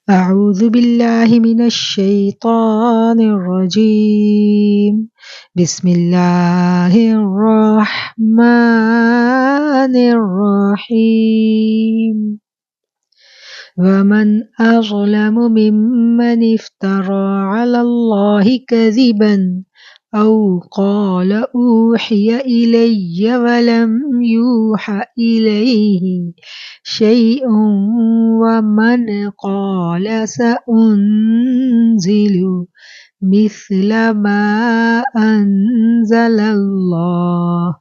أعوذ بالله من الشيطان الرجيم بسم الله الرحمن الرحيم ومن أظلم ممن افترى على الله كذبا أو قال أوحي إلي ولم يوحى إليه شيء ومن قال سأنزل مثل ما أنزل الله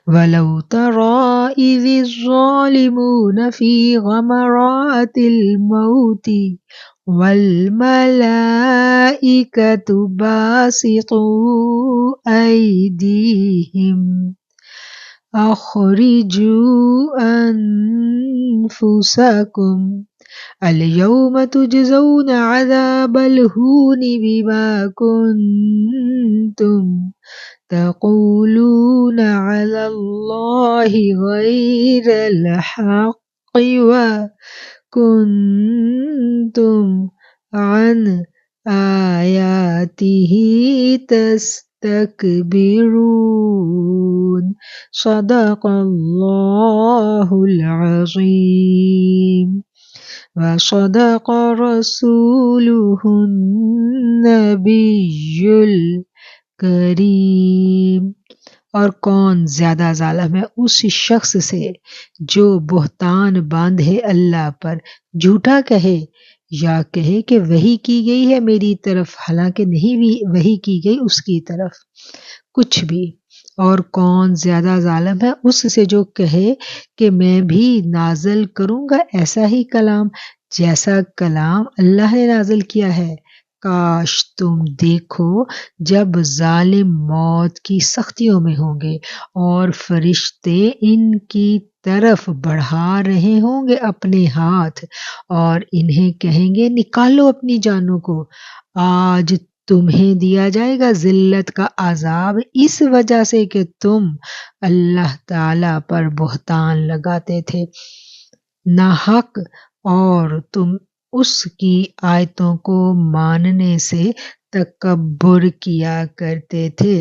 ولو ترى إذ الظالمون في غمرات الموت والملائكة باسطوا أيديهم أخرجوا أنفسكم اليوم تجزون عذاب الهون بما كنتم تقولون على الله غير الحق وكنتم عن آياته تستكبرون صدق الله العظيم وصدق رسوله النبي الكريم۔ اور کون زیادہ ظالم ہے اس شخص سے جو بہتان باندھے اللہ پر، جھوٹا کہے یا کہے کہ وحی کی گئی ہے میری طرف حالانکہ نہیں بھی وحی کی گئی اس کی طرف کچھ بھی۔ اور کون زیادہ ظالم ہے اس سے جو کہے کہ میں بھی نازل کروں گا ایسا ہی کلام جیسا کلام اللہ نے نازل کیا ہے۔ کاش تم دیکھو جب ظالم موت کی سختیوں میں ہوں گے اور فرشتے ان کی طرف بڑھا رہے ہوں گے اپنے ہاتھ اور انہیں کہیں گے نکالو اپنی جانوں کو، آج تمہیں دیا جائے گا ذلت کا عذاب اس وجہ سے کہ تم اللہ تعالی پر بہتان لگاتے تھے ناحق اور تم اس کی آیتوں کو ماننے سے تکبر کیا کرتے تھے۔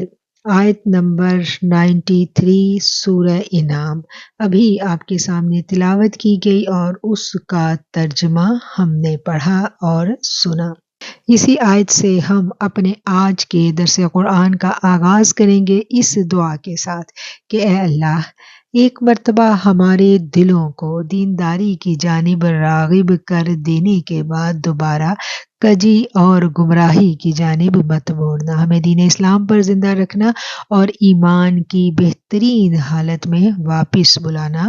آیت نمبر 93 سورہ انعام ابھی آپ کے سامنے تلاوت کی گئی اور اس کا ترجمہ ہم نے پڑھا اور سنا۔ اسی آیت سے ہم اپنے آج کے درس قرآن کا آغاز کریں گے اس دعا کے ساتھ کہ اے اللہ ایک مرتبہ ہمارے دلوں کو دینداری کی جانب راغب کر دینے کے بعد دوبارہ کجی اور گمراہی کی جانب مت موڑنا، ہمیں دین اسلام پر زندہ رکھنا اور ایمان کی بہترین حالت میں واپس بلانا۔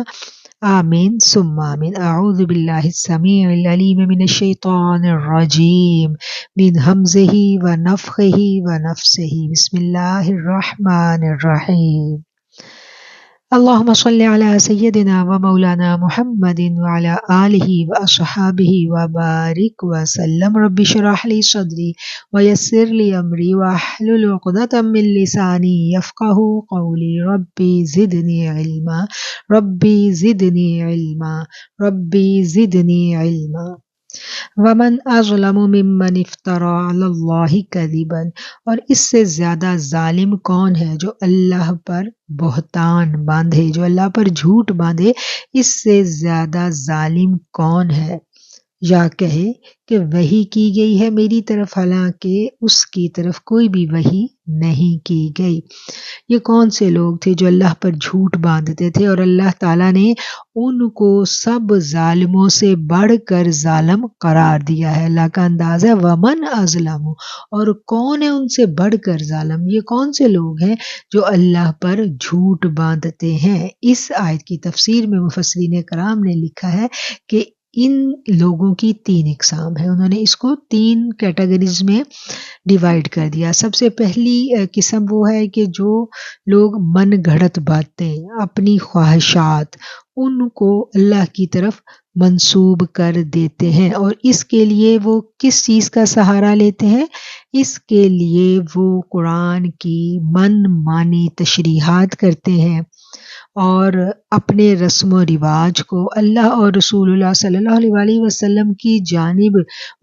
آمین ثم آمین۔ اعوذ باللہ السمیع العلیم من الشیطان الرجیم من ہمزہ ونفخہ ونفثہ بسم اللہ الرحمن الرحیم۔ اللہم صل علی سیدنا و مولانا محمد وعلی آلہ واصحابہ وبارک وسلم۔ رب اشرح لی صدری ویسر لی امری واحلل عقدۃ من لسانی یفقہوا قولی۔ ربی زدنی علما ربی زدنی علما ربی زدنی علما۔ ومن اظلم ممن افترى علی اللہ کذبا، اور اس سے زیادہ ظالم کون ہے جو اللہ پر بہتان باندھے، جو اللہ پر جھوٹ باندھے، اس سے زیادہ ظالم کون ہے؟ یا کہے کہ وحی کی گئی ہے میری طرف حالانکہ اس کی طرف کوئی بھی وحی نہیں کی گئی۔ یہ کون سے لوگ تھے جو اللہ پر جھوٹ باندھتے تھے اور اللہ تعالیٰ نے ان کو سب ظالموں سے بڑھ کر ظالم قرار دیا ہے۔ اللہ کا انداز ہے ومن اظلم، اور کون ہے ان سے بڑھ کر ظالم؟ یہ کون سے لوگ ہیں جو اللہ پر جھوٹ باندھتے ہیں؟ اس آیت کی تفسیر میں مفسرین کرام نے لکھا ہے کہ ان لوگوں کی 3 اقسام ہیں۔ انہوں نے اس کو 3 کیٹیگریز میں ڈیوائیڈ کر دیا۔ سب سے پہلی قسم وہ ہے کہ جو لوگ من گھڑت باتیں، اپنی خواہشات، ان کو اللہ کی طرف منسوب کر دیتے ہیں اور اس کے لیے وہ کس چیز کا سہارا لیتے ہیں؟ اس کے لیے وہ قرآن کی من مانی تشریحات کرتے ہیں اور اپنے رسم و رواج کو اللہ اور رسول اللہ صلی اللہ علیہ وسلم کی جانب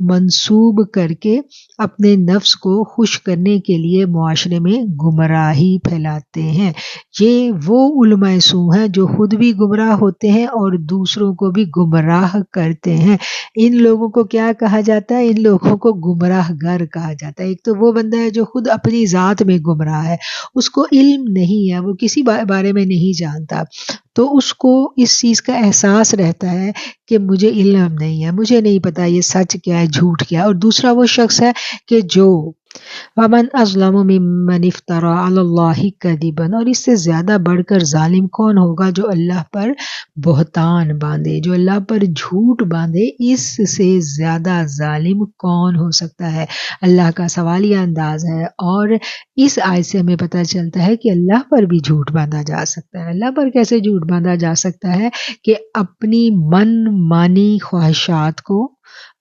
منسوب کر کے اپنے نفس کو خوش کرنے کے لیے معاشرے میں گمراہی پھیلاتے ہیں۔ یہ وہ علماء سو ہیں جو خود بھی گمراہ ہوتے ہیں اور دوسروں کو بھی گمراہ کرتے ہیں۔ ان لوگوں کو کیا کہا جاتا ہے؟ ان لوگوں کو گمراہ گر کہا جاتا ہے۔ ایک تو وہ بندہ ہے جو خود اپنی ذات میں گمراہ ہے، اس کو علم نہیں ہے، وہ کسی بارے میں نہیں جانتا، تو اس کو اس چیز کا احساس رہتا ہے کہ مجھے علم نہیں ہے، مجھے نہیں پتا یہ سچ کیا ہے جھوٹ کیا ہے۔ اور دوسرا وہ شخص ہے کہ جو وَمَنْ أَظْلَمُ مِمَّنِ افْتَرَىٰ عَلَى اللَّهِ كَذِبًا، اور اس سے زیادہ بڑھ کر ظالم کون ہوگا جو اللہ پر بہتان باندھے، جو اللہ پر جھوٹ باندھے، اس سے زیادہ ظالم کون ہو سکتا ہے؟ اللہ کا سوالیہ انداز ہے، اور اس آیت سے ہمیں پتہ چلتا ہے کہ اللہ پر بھی جھوٹ باندھا جا سکتا ہے۔ اللہ پر کیسے جھوٹ باندھا جا سکتا ہے؟ کہ اپنی من مانی خواہشات کو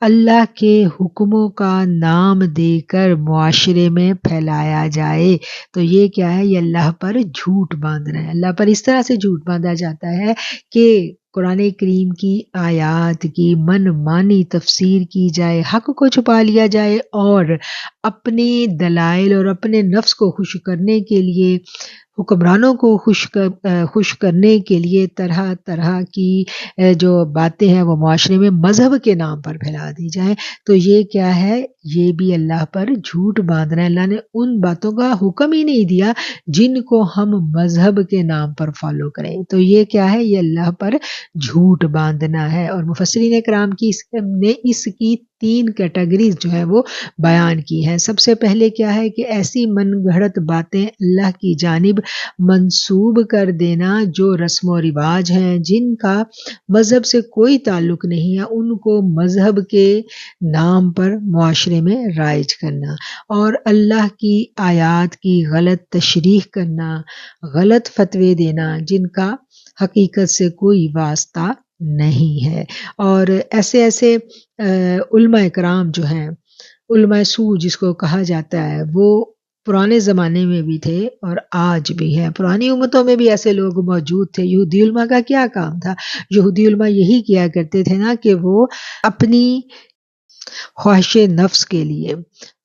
اللہ کے حکموں کا نام دے کر معاشرے میں پھیلایا جائے، تو یہ کیا ہے؟ یہ اللہ پر جھوٹ باندھنا ہے۔ اللہ پر اس طرح سے جھوٹ باندھا جاتا ہے کہ قرآن کریم کی آیات کی من مانی تفسیر کی جائے، حق کو چھپا لیا جائے، اور اپنے دلائل اور اپنے نفس کو خوش کرنے کے لیے، حکمرانوں کو خوش کرنے کے لیے طرح طرح کی جو باتیں ہیں وہ معاشرے میں مذہب کے نام پر پھیلا دی جائیں، تو یہ کیا ہے؟ یہ بھی اللہ پر جھوٹ باندھنا ہے۔ اللہ نے ان باتوں کا حکم ہی نہیں دیا جن کو ہم مذہب کے نام پر فالو کریں، تو یہ کیا ہے؟ یہ اللہ پر جھوٹ باندھنا ہے۔ اور مفسرین کرام نے اس کی 3 کیٹیگریز جو ہے وہ بیان کی ہیں۔ سب سے پہلے کیا ہے کہ ایسی من گھڑت باتیں اللہ کی جانب منسوب کر دینا جو رسم و رواج ہیں، جن کا مذہب سے کوئی تعلق نہیں ہے، ان کو مذہب کے نام پر معاشرے میں رائج کرنا، اور اللہ کی آیات کی غلط تشریح کرنا، غلط فتوے دینا جن کا حقیقت سے کوئی واسطہ نہیں ہے۔ اور ایسے علماء کرام جو ہیں، علماء سو جس کو کہا جاتا ہے، وہ پرانے زمانے میں بھی تھے اور آج بھی ہیں۔ پرانی امتوں میں بھی ایسے لوگ موجود تھے۔ یہودی علماء کا کیا کام تھا؟ یہودی علماء یہی کیا کرتے تھے نا کہ وہ اپنی خواہش نفس کے لیے،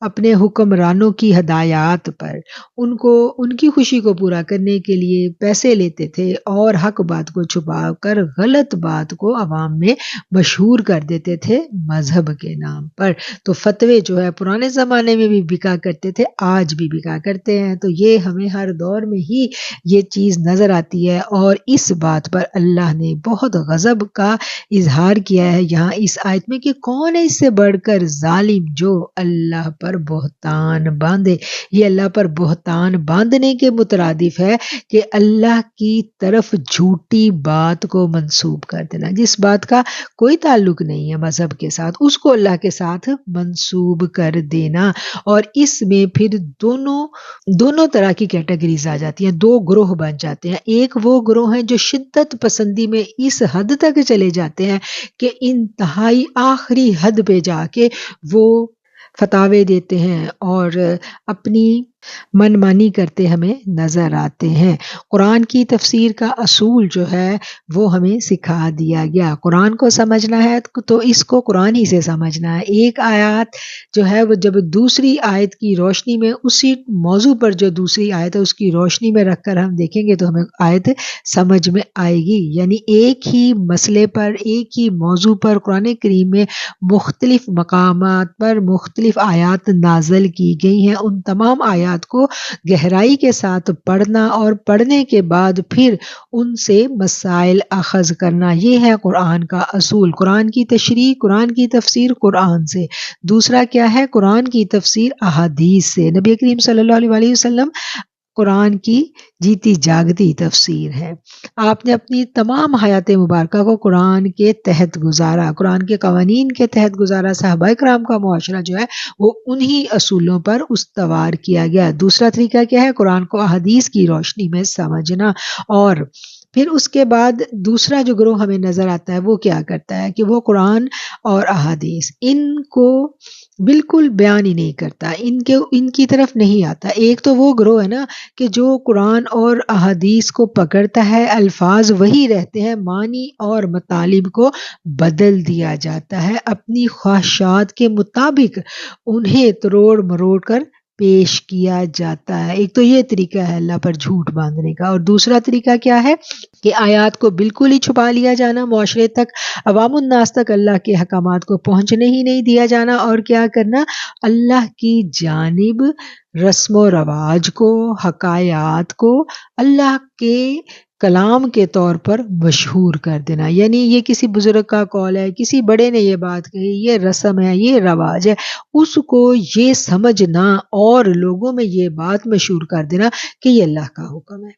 اپنے حکمرانوں کی ہدایات پر ان کی خوشی کو پورا کرنے کے لیے پیسے لیتے تھے، اور حق بات کو چھپا کر غلط بات کو عوام میں مشہور کر دیتے تھے مذہب کے نام پر۔ تو فتوے جو ہے پرانے زمانے میں بھی بکا کرتے تھے، آج بھی بکا کرتے ہیں۔ تو یہ ہمیں ہر دور میں ہی یہ چیز نظر آتی ہے، اور اس بات پر اللہ نے بہت غضب کا اظہار کیا ہے یہاں اس آیت میں کہ کون ہے اس سے بڑھ کر ظالم جو اللہ پر بہتان باندھے۔ یہ اللہ پر بہتان باندھنے کے مترادف ہے کہ اللہ کی طرف جھوٹی بات کو منسوب کر دینا، جس بات کا کوئی تعلق نہیں ہے مذہب کے ساتھ، اس کو اللہ کے ساتھ منسوب کر دینا۔ اور اس میں پھر دونوں طرح کی کیٹیگریز آ جاتی ہیں، 2 گروہ بن جاتے ہیں۔ ایک وہ گروہ ہیں جو شدت پسندی میں اس حد تک چلے جاتے ہیں کہ انتہائی آخری حد پہ جا کے وہ فتاوے دیتے ہیں اور اپنی من مانی کرتے ہمیں نظر آتے ہیں۔ قرآن کی تفسیر کا اصول جو ہے وہ ہمیں سکھا دیا گیا۔ قرآن کو سمجھنا ہے تو اس کو قرآن ہی سے سمجھنا ہے۔ ایک آیات جو ہے وہ جب دوسری آیت کی روشنی میں، اسی موضوع پر جو دوسری آیت ہے اس کی روشنی میں رکھ کر ہم دیکھیں گے تو ہمیں آیت سمجھ میں آئے گی۔ یعنی ایک ہی مسئلے پر، ایک ہی موضوع پر قرآن کریم میں مختلف مقامات پر مختلف آیات نازل کی گئی ہیں، ان تمام آیات کو گہرائی کے ساتھ پڑھنا اور پڑھنے کے بعد پھر ان سے مسائل اخذ کرنا، یہ ہے قرآن کا اصول۔ قرآن کی تشریح، قرآن کی تفسیر قرآن سے۔ دوسرا کیا ہے؟ قرآن کی تفسیر احادیث سے۔ نبی کریم صلی اللہ علیہ وسلم قرآن کی جیتی جاگتی تفسیر ہے۔ آپ نے اپنی تمام حیات مبارکہ کو قرآن کے تحت گزارا، قرآن کے قوانین کے تحت گزارا۔ صحابہ کرام کا معاشرہ جو ہے وہ انہی اصولوں پر استوار کیا گیا۔ دوسرا طریقہ کیا ہے؟ قرآن کو احادیث کی روشنی میں سمجھنا، اور پھر اس کے بعد دوسرا جو گروہ ہمیں نظر آتا ہے وہ کیا کرتا ہے کہ وہ قرآن اور احادیث ان کو بالکل بیان ہی نہیں کرتا، ان کی طرف نہیں آتا۔ ایک تو وہ گروہ ہے نا کہ جو قرآن اور احادیث کو پکڑتا ہے، الفاظ وہی رہتے ہیں، معنی اور مطالب کو بدل دیا جاتا ہے، اپنی خواہشات کے مطابق انہیں تروڑ مروڑ کر پیش کیا جاتا ہے۔ ایک تو یہ طریقہ ہے اللہ پر جھوٹ باندھنے کا، اور دوسرا طریقہ کیا ہے کہ آیات کو بالکل ہی چھپا لیا جانا، معاشرے تک، عوام الناس تک اللہ کے احکامات کو پہنچنے ہی نہیں دیا جانا، اور کیا کرنا، اللہ کی جانب رسم و رواج کو، حکایات کو اللہ کے کلام کے طور پر مشہور کر دینا۔ یعنی یہ کسی بزرگ کا قول ہے، کسی بڑے نے یہ بات کہی، یہ رسم ہے، یہ رواج ہے، اس کو یہ سمجھنا اور لوگوں میں یہ بات مشہور کر دینا کہ یہ اللہ کا حکم ہے،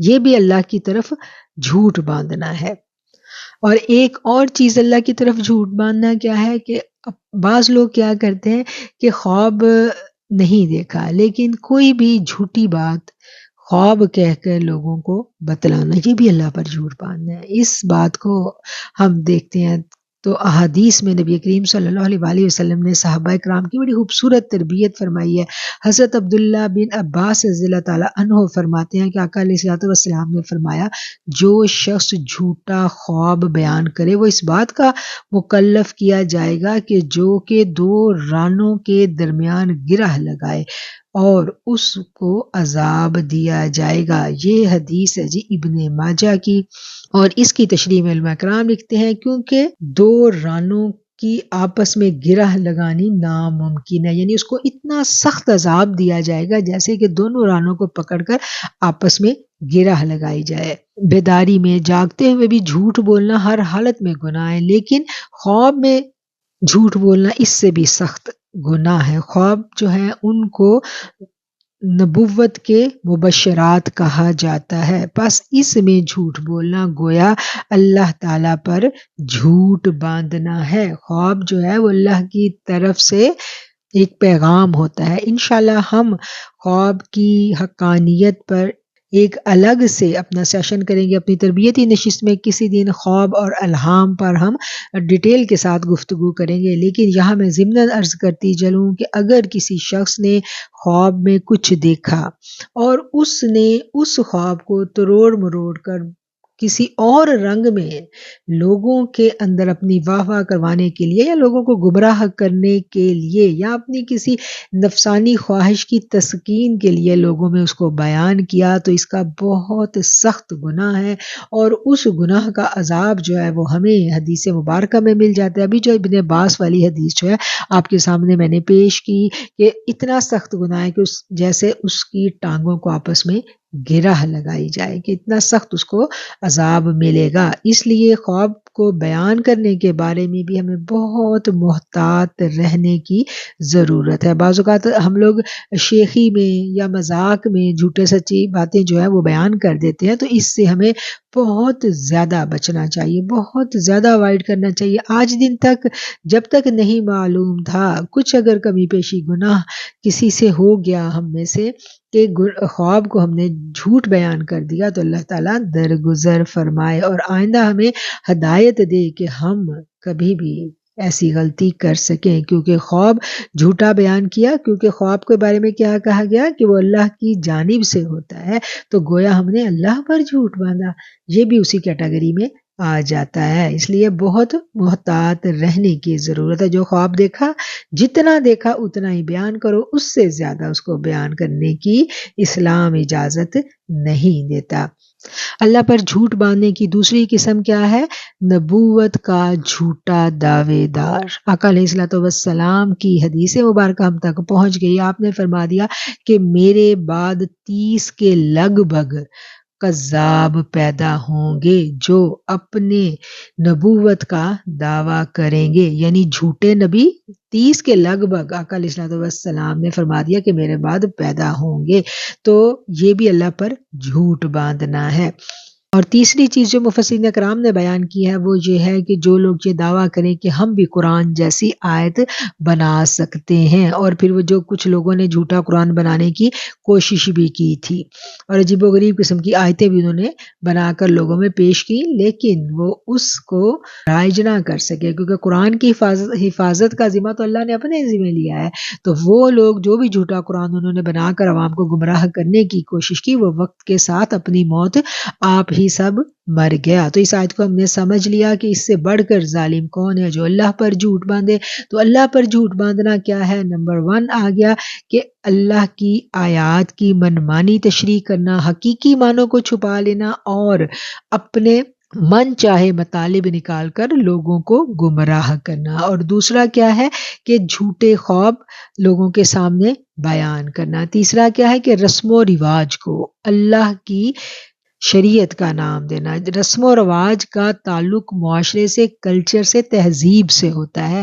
یہ بھی اللہ کی طرف جھوٹ باندھنا ہے۔ اور ایک اور چیز اللہ کی طرف جھوٹ باندھنا کیا ہے کہ بعض لوگ کیا کرتے ہیں کہ خواب نہیں دیکھا لیکن کوئی بھی جھوٹی بات خواب کہہ کر لوگوں کو بتلانا، یہ بھی اللہ پر جھوٹ باندھنا ہے۔ اس بات کو ہم دیکھتے ہیں تو احادیث میں نبی کریم صلی اللہ علیہ وآلہ وسلم نے صحابہ کرام کی بڑی خوبصورت تربیت فرمائی ہے۔ حضرت عبداللہ بن عباس رضی اللہ تعالیٰ عنہ فرماتے ہیں کہ آقا علیہ الصلوۃ والسلام نے فرمایا، جو شخص جھوٹا خواب بیان کرے وہ اس بات کا مکلف کیا جائے گا کہ جو کہ دو رانوں کے درمیان گرہ لگائے اور اس کو عذاب دیا جائے گا۔ یہ حدیث ہے جی ابن ماجہ کی، اور اس کی تشریح میں علماء کرام لکھتے ہیں کیونکہ دو رانوں کی آپس میں گرہ لگانی ناممکن ہے، یعنی اس کو اتنا سخت عذاب دیا جائے گا جیسے کہ دونوں رانوں کو پکڑ کر آپس میں گرہ لگائی جائے۔ بیداری میں جاگتے ہوئے بھی جھوٹ بولنا ہر حالت میں گناہ ہے، لیکن خواب میں جھوٹ بولنا اس سے بھی سخت گناہ ہے۔ خواب جو ہے ان کو نبوت کے مبشرات کہا جاتا ہے، بس اس میں جھوٹ بولنا گویا اللہ تعالیٰ پر جھوٹ باندھنا ہے۔ خواب جو ہے وہ اللہ کی طرف سے ایک پیغام ہوتا ہے۔ انشاءاللہ ہم خواب کی حقانیت پر ایک الگ سے اپنا سیشن کریں گے اپنی تربیتی نشست میں، کسی دن خواب اور الہام پر ہم ڈیٹیل کے ساتھ گفتگو کریں گے، لیکن یہاں میں ضمناً عرض کرتی چلوں کہ اگر کسی شخص نے خواب میں کچھ دیکھا اور اس نے اس خواب کو تروڑ مروڑ کر کسی اور رنگ میں لوگوں کے اندر اپنی واہ واہ کروانے کے لیے یا لوگوں کو گمراہ کرنے کے لیے یا اپنی کسی نفسانی خواہش کی تسکین کے لیے لوگوں میں اس کو بیان کیا تو اس کا بہت سخت گناہ ہے، اور اس گناہ کا عذاب جو ہے وہ ہمیں حدیث مبارکہ میں مل جاتا ہے۔ ابھی جو ابن عباس والی حدیث جو ہے آپ کے سامنے میں نے پیش کی کہ اتنا سخت گناہ ہے کہ جیسے اس کی ٹانگوں کو آپس میں گرہ لگائی جائے، کہ اتنا سخت اس کو عذاب ملے گا۔ اس لیے خواب کو بیان کرنے کے بارے میں بھی ہمیں بہت محتاط رہنے کی ضرورت ہے۔ بعض اوقات ہم لوگ شیخی میں یا مذاق میں جھوٹے سچی باتیں جو ہے وہ بیان کر دیتے ہیں، تو اس سے ہمیں بہت زیادہ بچنا چاہیے، بہت زیادہ اوائڈ کرنا چاہیے۔ آج دن تک جب تک نہیں معلوم تھا، کچھ اگر کمی پیشی گناہ کسی سے ہو گیا ہم میں سے کہ خواب کو ہم نے جھوٹ بیان کر دیا، تو اللہ تعالیٰ درگزر فرمائے اور آئندہ ہمیں ہدایت دے کہ ہم کبھی بھی ایسی غلطی کر سکیں، کیونکہ خواب جھوٹا بیان کیا، کیونکہ خواب کے بارے میں کیا کہا گیا کہ وہ اللہ کی جانب سے ہوتا ہے، تو گویا ہم نے اللہ پر جھوٹ باندھا، یہ بھی اسی کیٹیگری میں آ جاتا ہے۔ اس لیے بہت محتاط رہنے کی ضرورت ہے۔ جو خواب دیکھا جتنا دیکھا اتنا ہی بیان کرو، اس سے زیادہ اس کو بیان کرنے کی اسلام اجازت نہیں دیتا۔ اللہ پر جھوٹ باندھنے کی دوسری قسم کیا ہے؟ نبوت کا جھوٹا دعوے دار۔ آقا علیہ الصلوۃ والسلام کی حدیث مبارکہ ہم تک پہنچ گئی، آپ نے فرما دیا کہ میرے بعد 30 کے لگ بھگ کذاب پیدا ہوں گے جو اپنے نبوت کا دعویٰ کریں گے، یعنی جھوٹے نبی 30 کے لگ بھگ آقا علیہ الصلوۃ والسلام نے فرما دیا کہ میرے بعد پیدا ہوں گے، تو یہ بھی اللہ پر جھوٹ باندھنا ہے۔ اور تیسری چیز جو مفسرین اکرام نے بیان کی ہے وہ یہ ہے کہ جو لوگ یہ دعویٰ کریں کہ ہم بھی قرآن جیسی آیت بنا سکتے ہیں، اور پھر وہ جو کچھ لوگوں نے جھوٹا قرآن بنانے کی کوشش بھی کی تھی اور عجیب و غریب قسم کی آیتیں بھی انہوں نے بنا کر لوگوں میں پیش کی، لیکن وہ اس کو رائج نہ کر سکے کیونکہ قرآن کی حفاظت کا ذمہ تو اللہ نے اپنے ذمہ لیا ہے۔ تو وہ لوگ جو بھی جھوٹا قرآن انہوں نے بنا کر عوام کو گمراہ کرنے کی کوشش کی، وہ وقت کے ساتھ اپنی موت آپ ہی سب مر گیا۔ تو اس آیت کو ہم نے سمجھ لیا کہ اس سے بڑھ کر ظالم کون ہے جو اللہ پر جھوٹ باندھے۔ تو اللہ پر جھوٹ باندھنا کیا ہے؟ نمبر 1 آ گیا کہ اللہ کی آیات کی منمانی تشریح کرنا، حقیقی معنوں کو چھپا لینا اور اپنے من چاہے مطالب نکال کر لوگوں کو گمراہ کرنا۔ اور دوسرا کیا ہے کہ جھوٹے خواب لوگوں کے سامنے بیان کرنا۔ تیسرا کیا ہے کہ رسم و رواج کو اللہ کی شریعت کا نام دینا۔ رسم و رواج کا تعلق معاشرے سے، کلچر سے، تہذیب سے ہوتا ہے۔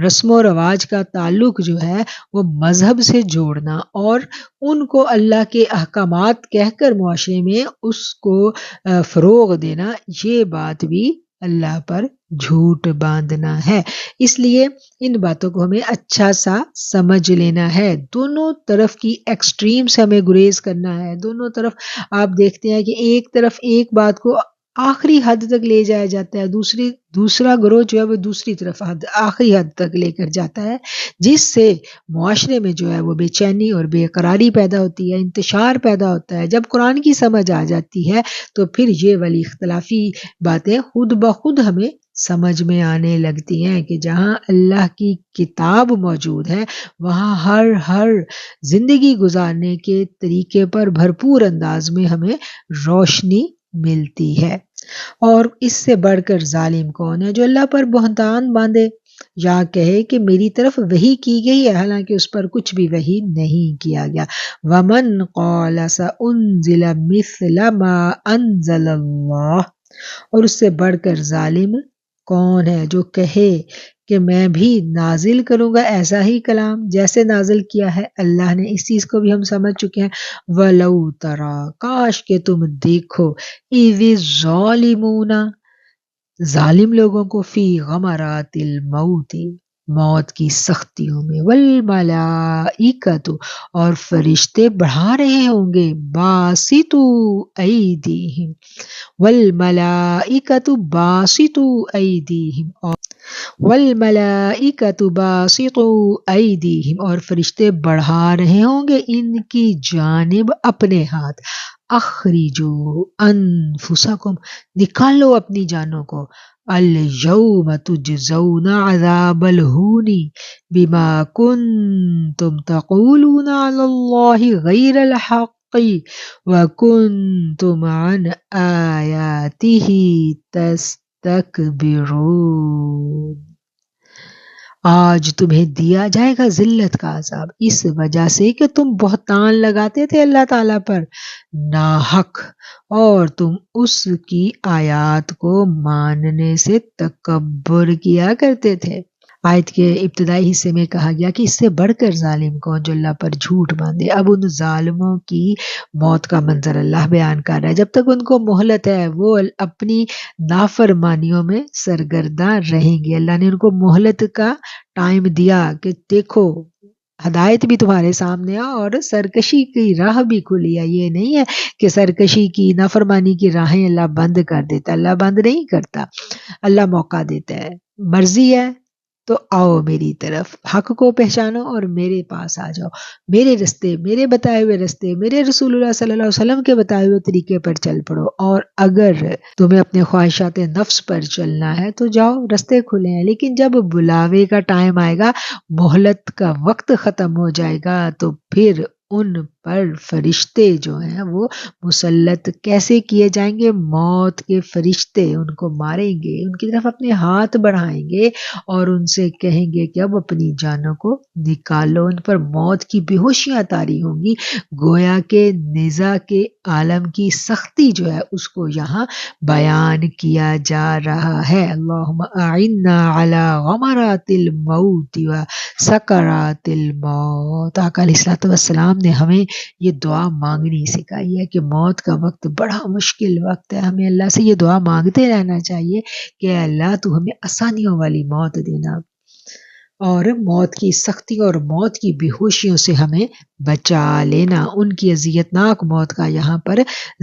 رسم و رواج کا تعلق جو ہے وہ مذہب سے جوڑنا اور ان کو اللہ کے احکامات کہہ کر معاشرے میں اس کو فروغ دینا، یہ بات بھی اللہ پر جھوٹ باندھنا ہے۔ اس لیے ان باتوں کو ہمیں اچھا سا سمجھ لینا ہے، دونوں طرف کی ایکسٹریم سے ہمیں گریز کرنا ہے۔ دونوں طرف آپ دیکھتے ہیں کہ ایک طرف ایک بات کو آخری حد تک لے جایا جاتا ہے، دوسرا گروہ جو ہے وہ دوسری طرف آخری حد تک لے کر جاتا ہے، جس سے معاشرے میں جو ہے وہ بے چینی اور بے قراری پیدا ہوتی ہے، انتشار پیدا ہوتا ہے۔ جب قرآن کی سمجھ آ جاتی ہے تو پھر یہ والی اختلافی باتیں خود بخود ہمیں سمجھ میں آنے لگتی ہیں کہ جہاں اللہ کی کتاب موجود ہے وہاں ہر زندگی گزارنے کے طریقے پر بھرپور انداز میں ہمیں روشنی ملتی ہے۔ اور اس سے بڑھ کر ظالم کون ہے جو اللہ پر بہتان باندھے یا کہے کہ میری طرف وحی کی گئی ہے حالانکہ اس پر کچھ بھی وحی نہیں کیا گیا۔ وَمَنْ قَالَ سَأُنزِلَ مِثْلَ مَا أَنزَلَ اللَّهُ، اور اس سے بڑھ کر ظالم کون ہے جو کہے کہ میں بھی نازل کروں گا ایسا ہی کلام جیسے نازل کیا ہے اللہ نے۔ اس چیز کو بھی ہم سمجھ چکے ہیں۔ وَلَوْ تَرَى، کاش کہ تم دیکھو، اِذِ الظَّالِمُونَ، ظالم لوگوں کو، فی غمرات الموت، موت کی سختیوں میں، والملائکۃ، اور فرشتے بڑھا رہے ہوں گے، باسطو ایدیہم، والملائکۃ باسطو ایدیہم، والملائکۃ باسطو ایدیہم، اور فرشتے بڑھا رہے ہوں گے ان کی جانب اپنے ہاتھ۔ اخرجو انفسکم، نکالو اپنی جانوں کو، الیوم تجزون عذاب الہون بما کنتم تقولون علی اللہ غیر الحق وکنتم عن آیاتہ تستکبرون۔ آج تمہیں دیا جائے گا ذلت کا عذاب اس وجہ سے کہ تم بہتان لگاتے تھے اللہ تعالیٰ پر ناحق، اور تم اس کی آیات کو ماننے سے تکبر کیا کرتے تھے۔ آیت کے ابتدائی حصے میں کہا گیا کہ اس سے بڑھ کر ظالم کون جو اللہ پر جھوٹ باندھے۔ اب ان ظالموں کی موت کا منظر اللہ بیان کر رہا ہے۔ جب تک ان کو مہلت ہے وہ اپنی نافرمانیوں میں سرگرداں رہیں گے۔ اللہ نے ان کو مہلت کا ٹائم دیا کہ دیکھو ہدایت بھی تمہارے سامنے ہے اور سرکشی کی راہ بھی کھلی ہے۔ یہ نہیں ہے کہ سرکشی کی، نافرمانی کی راہیں اللہ بند کر دیتا، اللہ بند نہیں کرتا، اللہ موقع دیتا ہے۔ مرضی ہے تو آؤ میری طرف، حق کو پہچانو اور میرے پاس آ جاؤ، میرے رستے، میرے بتائے ہوئے رستے، میرے رسول اللہ صلی اللہ علیہ وسلم کے بتائے ہوئے طریقے پر چل پڑو۔ اور اگر تمہیں اپنے خواہشات نفس پر چلنا ہے تو جاؤ، رستے کھلے ہیں۔ لیکن جب بلاوے کا ٹائم آئے گا، مہلت کا وقت ختم ہو جائے گا، تو پھر ان پر فرشتے جو ہیں وہ مسلط کیسے کیے جائیں گے؟ موت کے فرشتے ان کو ماریں گے، ان کی طرف اپنے ہاتھ بڑھائیں گے اور ان سے کہیں گے کہ اب اپنی جانوں کو نکالو۔ ان پر موت کی بے ہوشیاں طاری ہوں گی، گویا کہ نزا کے عالم کی سختی جو ہے اس کو یہاں بیان کیا جا رہا ہے۔ اللہم اعنا علی غمرات الموت و سکرات الموت۔ آقا علیہ الصلوۃ والسلام نے ہمیں یہ دعا مانگنی سکھائی ہے کہ موت کا وقت بڑا مشکل وقت ہے، ہمیں اللہ سے یہ دعا مانگتے رہنا چاہیے کہ اللہ تو ہمیں آسانیوں والی موت دینا، اور موت کی سختی اور موت کی بے ہوشیوں سے ہمیں بچا لینا۔ ان کی اذیتناک موت کا یہاں پر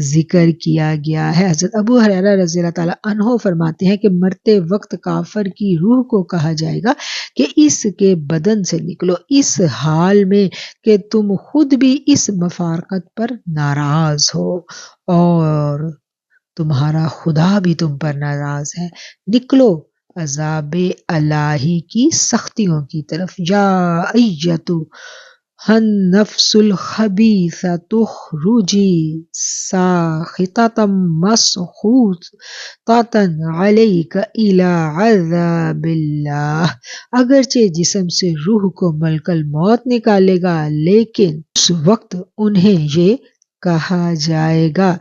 ذکر کیا گیا ہے۔ حضرت ابو ہریرہ رضی اللہ تعالیٰ عنہ فرماتے ہیں کہ مرتے وقت کافر کی روح کو کہا جائے گا کہ اس کے بدن سے نکلو، اس حال میں کہ تم خود بھی اس مفارقت پر ناراض ہو اور تمہارا خدا بھی تم پر ناراض ہے، نکلو عذاب الہی کی سختیوں کی طرف۔ یا ایتھا النفس الخبیثۃ اخرجی ساخطۃ مسخوطۃ علیک الی عذاب اللہ۔ اگرچہ جسم سے روح کو ملک الموت نکالے گا، لیکن اس وقت انہیں یہ کہا جائے گا۔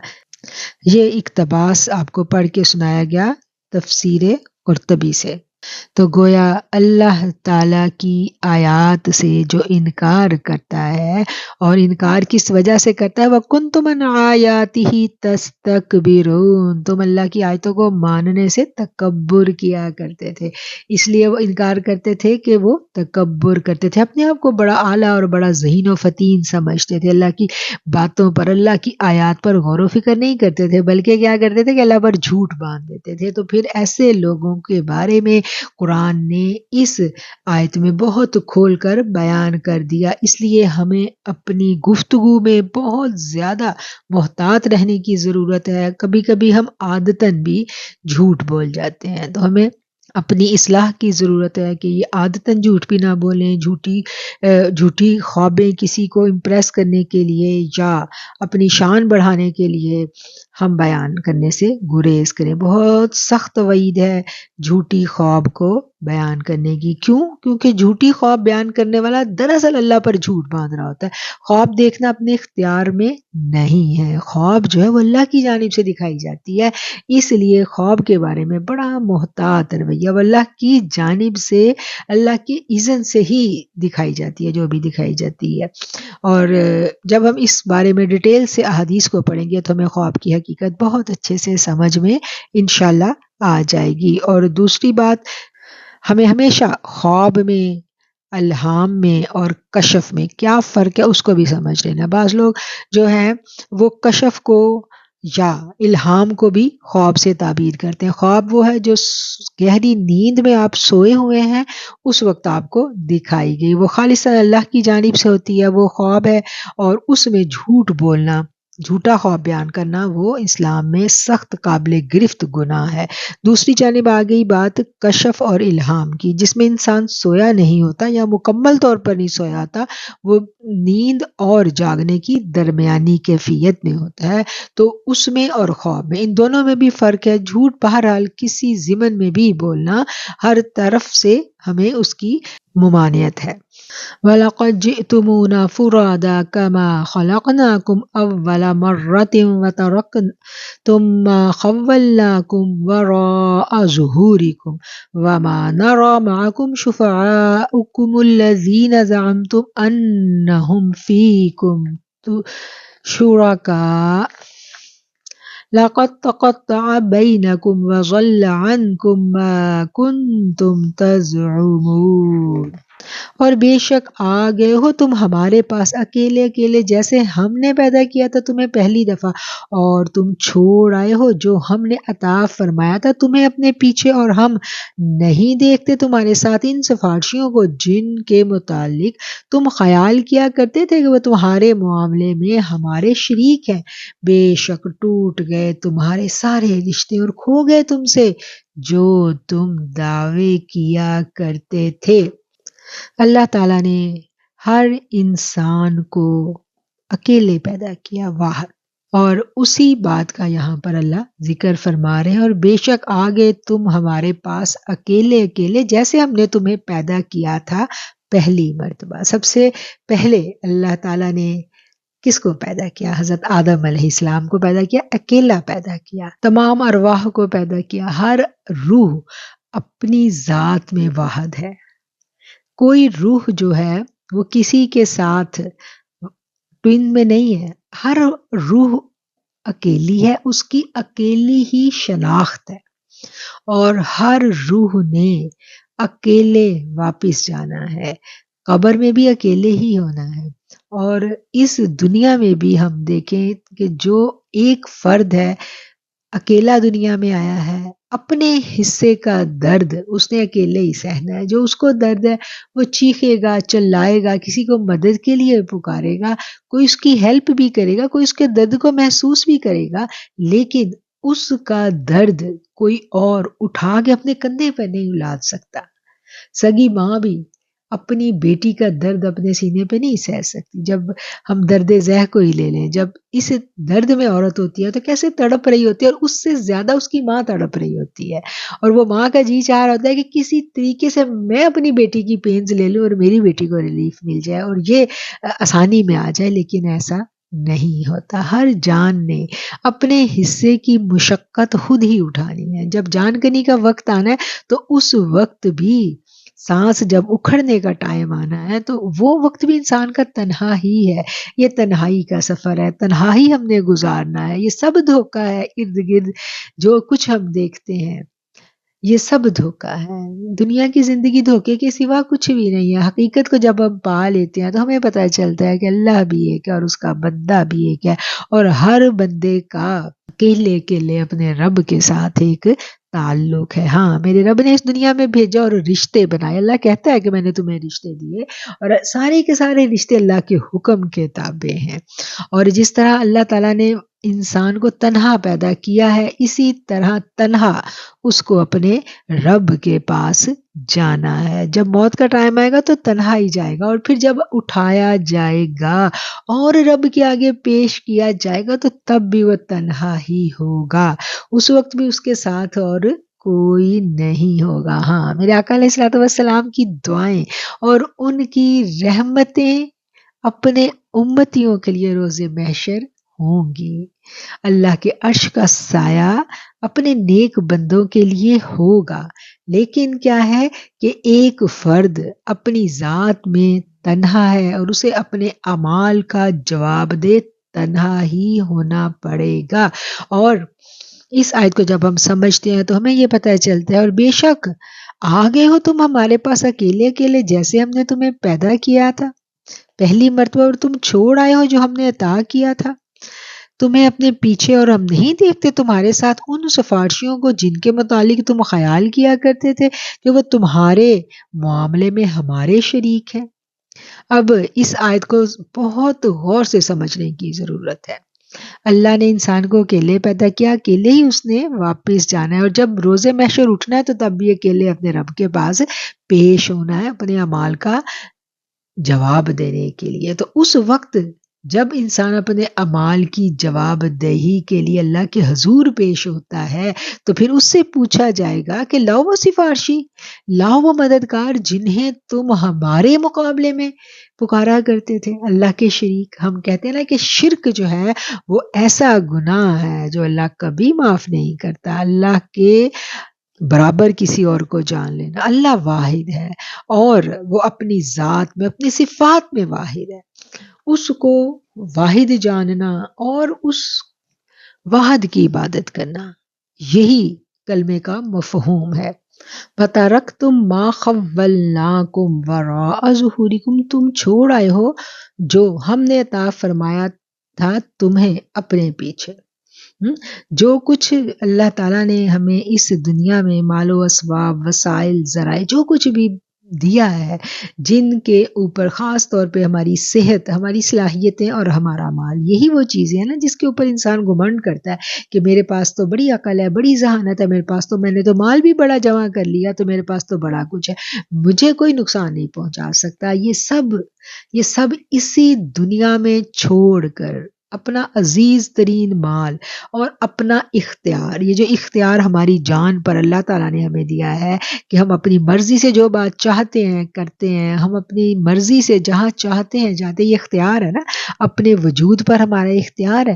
یہ اقتباس آپ کو پڑھ کے سنایا گیا تفسیر قرطبی سے۔ تو گویا اللہ تعالیٰ کی آیات سے جو انکار کرتا ہے، اور انکار کس وجہ سے کرتا ہے، وَكُنْتُمْ عَنْ آیَاتِهِ تَسْتَكْبِرُونَ، تم اللہ کی آیتوں کو ماننے سے تکبر کیا کرتے تھے، اس لیے وہ انکار کرتے تھے کہ وہ تکبر کرتے تھے، اپنے آپ کو بڑا اعلیٰ اور بڑا ذہین و فطین سمجھتے تھے، اللہ کی باتوں پر، اللہ کی آیات پر غور و فکر نہیں کرتے تھے، بلکہ کیا کرتے تھے کہ اللہ پر جھوٹ باندھ دیتے تھے۔ تو پھر ایسے لوگوں کے بارے میں قرآن نے اس آیت میں بہت کھول کر بیان کر دیا، اس لیے ہمیں اپنی گفتگو میں بہت زیادہ محتاط رہنے کی ضرورت ہے۔ کبھی کبھی ہم عادتاً بھی جھوٹ بول جاتے ہیں، تو ہمیں اپنی اصلاح کی ضرورت ہے کہ یہ عادتاً جھوٹ بھی نہ بولیں، جھوٹی خوابیں کسی کو امپریس کرنے کے لیے یا اپنی شان بڑھانے کے لیے ہم بیان کرنے سے گریز کریں۔ بہت سخت وعید ہے جھوٹی خواب کو بیان کرنے کی۔ کیوں؟ کیونکہ جھوٹی خواب بیان کرنے والا دراصل اللہ پر جھوٹ باندھ رہا ہوتا ہے۔ خواب دیکھنا اپنے اختیار میں نہیں ہے، خواب جو ہے وہ اللہ کی جانب سے دکھائی جاتی ہے، اس لیے خواب کے بارے میں بڑا محتاط رویہ، وہ اللہ کی جانب سے، اللہ کے اذن سے ہی دکھائی جاتی ہے جو بھی دکھائی جاتی ہے۔ اور جب ہم اس بارے میں ڈیٹیل سے احادیث کو پڑھیں گے تو ہمیں خواب کی حقیقت بہت اچھے سے سمجھ میں انشاءاللہ آ جائے گی۔ اور دوسری بات، ہمیں ہمیشہ خواب میں، الہام میں اور کشف میں کیا فرق ہے اس کو بھی سمجھ لینا۔ بعض لوگ جو ہیں وہ کشف کو یا الہام کو بھی خواب سے تعبیر کرتے ہیں۔ خواب وہ ہے جو گہری نیند میں آپ سوئے ہوئے ہیں، اس وقت آپ کو دکھائی گئی، وہ خالصاً اللہ کی جانب سے ہوتی ہے، وہ خواب ہے، اور اس میں جھوٹ بولنا، جھوٹا خواب بیان کرنا وہ اسلام میں سخت قابل گرفت گناہ ہے۔ دوسری جانب آ گئی بات کشف اور الہام کی، جس میں انسان سویا نہیں ہوتا یا مکمل طور پر نہیں سویا ہوتا، وہ نیند اور جاگنے کی درمیانی کیفیت میں ہوتا ہے۔ تو اس میں اور خواب میں، ان دونوں میں بھی فرق ہے۔ جھوٹ بہرحال کسی ضمن میں بھی بولنا، ہر طرف سے ہمیں اس کی ممانعت ہے۔ وَلَقَدْ جِئْتُمُونَا فُرَادَىٰ كَمَا خَلَقْنَاكُمْ أَوَّلَ مَرَّةٍ وَتَرَكْتُم مَّا خَوَّلْنَاكُمْ وَرَاءَ ظُهُورِكُمْ وَمَا نَرَىٰ مَعَكُمْ شُفَعَاءَكُمُ الَّذِينَ زَعَمْتُمْ أَنَّهُمْ فِيكُمْ شُرَكَاءُ لَقَدْ تَقَطَّعَ بَيْنَكُمْ وَضَلَّ عَنْكُمْ مَا كُنْتُمْ تَزْعُمُونَ۔ اور بے شک آ گئے ہو تم ہمارے پاس اکیلے اکیلے، جیسے ہم نے پیدا کیا تھا تمہیں پہلی دفعہ، اور تم چھوڑ آئے ہو جو ہم نے عطا فرمایا تھا تمہیں اپنے پیچھے، اور ہم نہیں دیکھتے تمہارے ساتھ ان سفارشیوں کو جن کے متعلق تم خیال کیا کرتے تھے کہ وہ تمہارے معاملے میں ہمارے شریک ہیں۔ بے شک ٹوٹ گئے تمہارے سارے رشتے اور کھو گئے تم سے جو تم دعوے کیا کرتے تھے۔ اللہ تعالیٰ نے ہر انسان کو اکیلے پیدا کیا، واحد، اور اسی بات کا یہاں پر اللہ ذکر فرما رہے ہیں۔ اور بے شک آگے تم ہمارے پاس اکیلے اکیلے، جیسے ہم نے تمہیں پیدا کیا تھا پہلی مرتبہ۔ سب سے پہلے اللہ تعالیٰ نے کس کو پیدا کیا؟ حضرت آدم علیہ السلام کو پیدا کیا، اکیلا پیدا کیا۔ تمام ارواح کو پیدا کیا۔ ہر روح اپنی ذات میں واحد ہے، کوئی روح جو ہے وہ کسی کے ساتھ ٹوین میں نہیں ہے، ہر روح اکیلی ہے، اس کی اکیلی ہی شناخت ہے، اور ہر روح نے اکیلے واپس جانا ہے، قبر میں بھی اکیلے ہی ہونا ہے، اور اس دنیا میں بھی ہم دیکھیں کہ جو ایک فرد ہے اکیلا دنیا میں آیا ہے، اپنے حصے کا درد اس نے اکیلے ہی سہنا ہے، جو اس کو درد ہے وہ چیخے گا، چلائے گا، کسی کو مدد کے لیے پکارے گا، کوئی اس کی ہیلپ بھی کرے گا، کوئی اس کے درد کو محسوس بھی کرے گا، لیکن اس کا درد کوئی اور اٹھا کے اپنے کندھے پر نہیں لاد سکتا۔ سگی ماں بھی اپنی بیٹی کا درد اپنے سینے پہ نہیں سہ سکتی۔ جب ہم درد ذہ کو ہی لے لیں، جب اس درد میں عورت ہوتی ہے تو کیسے تڑپ رہی ہوتی ہے، اور اس سے زیادہ اس کی ماں تڑپ رہی ہوتی ہے، اور وہ ماں کا جی چاہ رہا ہوتا ہے کہ کسی طریقے سے میں اپنی بیٹی کی پینز لے لوں اور میری بیٹی کو ریلیف مل جائے اور یہ آسانی میں آ جائے، لیکن ایسا نہیں ہوتا۔ ہر جان نے اپنے حصے کی مشقت خود ہی اٹھانی ہے۔ جب جان کنی کا وقت آنا ہے تو اس وقت بھی سانس جب اکھڑنے کا ٹائم آنا ہے تو وہ وقت بھی انسان کا تنہا ہی ہے۔ یہ تنہائی کا سفر ہے، تنہا ہی ہم نے گزارنا ہے۔ یہ سب دھوکہ ہے، ارد گرد جو کچھ ہم دیکھتے ہیں یہ سب دھوکہ ہے۔ دنیا کی زندگی دھوکے کے سوا کچھ بھی نہیں ہے۔ حقیقت کو جب ہم پا لیتے ہیں تو ہمیں پتہ چلتا ہے کہ اللہ بھی ایک ہے اور اس کا بندہ بھی ایک ہے، اور ہر بندے کا اکیلے اکیلے اپنے رب کے ساتھ ایک تعلق ہے۔ ہاں، میرے رب نے اس دنیا میں بھیجا اور رشتے بنائے۔ اللہ کہتا ہے کہ میں نے تمہیں رشتے دیے، اور سارے کے سارے رشتے اللہ کے حکم کے تابع ہیں، اور جس طرح اللہ تعالیٰ نے انسان کو تنہا پیدا کیا ہے، اسی طرح تنہا اس کو اپنے رب کے پاس جانا ہے۔ جب موت کا ٹائم آئے گا تو تنہا ہی جائے گا، اور پھر جب اٹھایا جائے گا اور رب کے آگے پیش کیا جائے گا تو تب بھی وہ تنہا ہی ہوگا، اس وقت بھی اس کے ساتھ اور کوئی نہیں ہوگا۔ ہاں، میرے آقا علیہ الصلوۃ والسلام کی دعائیں اور ان کی رحمتیں اپنے امتیوں کے لیے روز محشر ہوں گی۔ اللہ کے عرش کا سایہ اپنے نیک بندوں کے لیے ہوگا، لیکن کیا ہے کہ ایک فرد اپنی ذات میں تنہا ہے اور اسے اپنے اعمال کا جواب دے تنہا ہی ہونا پڑے گا۔ اور اس آیت کو جب ہم سمجھتے ہیں تو ہمیں یہ پتہ چلتا ہے، اور بے شک آگے ہو تم ہمارے پاس اکیلے اکیلے جیسے ہم نے تمہیں پیدا کیا تھا پہلی مرتبہ، اور تم چھوڑ آئے ہو جو ہم نے عطا کیا تھا تمہیں اپنے پیچھے، اور ہم نہیں دیکھتے تمہارے ساتھ ان سفارشیوں کو جن کے متعلق تم خیال کیا کرتے تھے کہ وہ تمہارے معاملے میں ہمارے شریک ہیں۔ اب اس آیت کو بہت غور سے سمجھنے کی ضرورت ہے۔ اللہ نے انسان کو اکیلے پیدا کیا، اکیلے ہی اس نے واپس جانا ہے، اور جب روز محشر اٹھنا ہے تو تب بھی اکیلے اپنے رب کے پاس پیش ہونا ہے اپنے اعمال کا جواب دینے کے لیے۔ تو اس وقت جب انسان اپنے اعمال کی جواب دہی کے لیے اللہ کے حضور پیش ہوتا ہے تو پھر اس سے پوچھا جائے گا کہ لاؤ وہ سفارشی، لاؤ وہ مددگار جنہیں تم ہمارے مقابلے میں پکارا کرتے تھے، اللہ کے شریک۔ ہم کہتے ہیں نا کہ شرک جو ہے وہ ایسا گناہ ہے جو اللہ کبھی معاف نہیں کرتا۔ اللہ کے برابر کسی اور کو جان لینا۔ اللہ واحد ہے اور وہ اپنی ذات میں اپنی صفات میں واحد ہے، اس کو واحد جاننا اور اس واحد کی عبادت کرنا، یہی کلمے کا مفہوم ہے۔ فَتَرَكْتُم مَّا خَوَّلْنَاكُمْ وَرَاءَ ظُهُورِكُمْ، تم چھوڑ آئے ہو جو ہم نے عطا فرمایا تھا تمہیں اپنے پیچھے۔ جو کچھ اللہ تعالیٰ نے ہمیں اس دنیا میں مال و اسباب، وسائل، ذرائع، جو کچھ بھی دیا ہے، جن کے اوپر خاص طور پہ ہماری صحت، ہماری صلاحیتیں اور ہمارا مال، یہی وہ چیزیں ہیں نا جس کے اوپر انسان گھمنڈ کرتا ہے کہ میرے پاس تو بڑی عقل ہے، بڑی ذہانت ہے، میرے پاس تو میں نے تو مال بھی بڑا جمع کر لیا، تو میرے پاس تو بڑا کچھ ہے، مجھے کوئی نقصان نہیں پہنچا سکتا۔ یہ سب اسی دنیا میں چھوڑ کر اپنا عزیز ترین مال اور اپنا اختیار، یہ جو اختیار ہماری جان پر اللہ تعالیٰ نے ہمیں دیا ہے کہ ہم اپنی مرضی سے جو بات چاہتے ہیں کرتے ہیں، ہم اپنی مرضی سے جہاں چاہتے ہیں جاتے ہیں، یہ اختیار ہے نا، اپنے وجود پر ہمارا اختیار ہے۔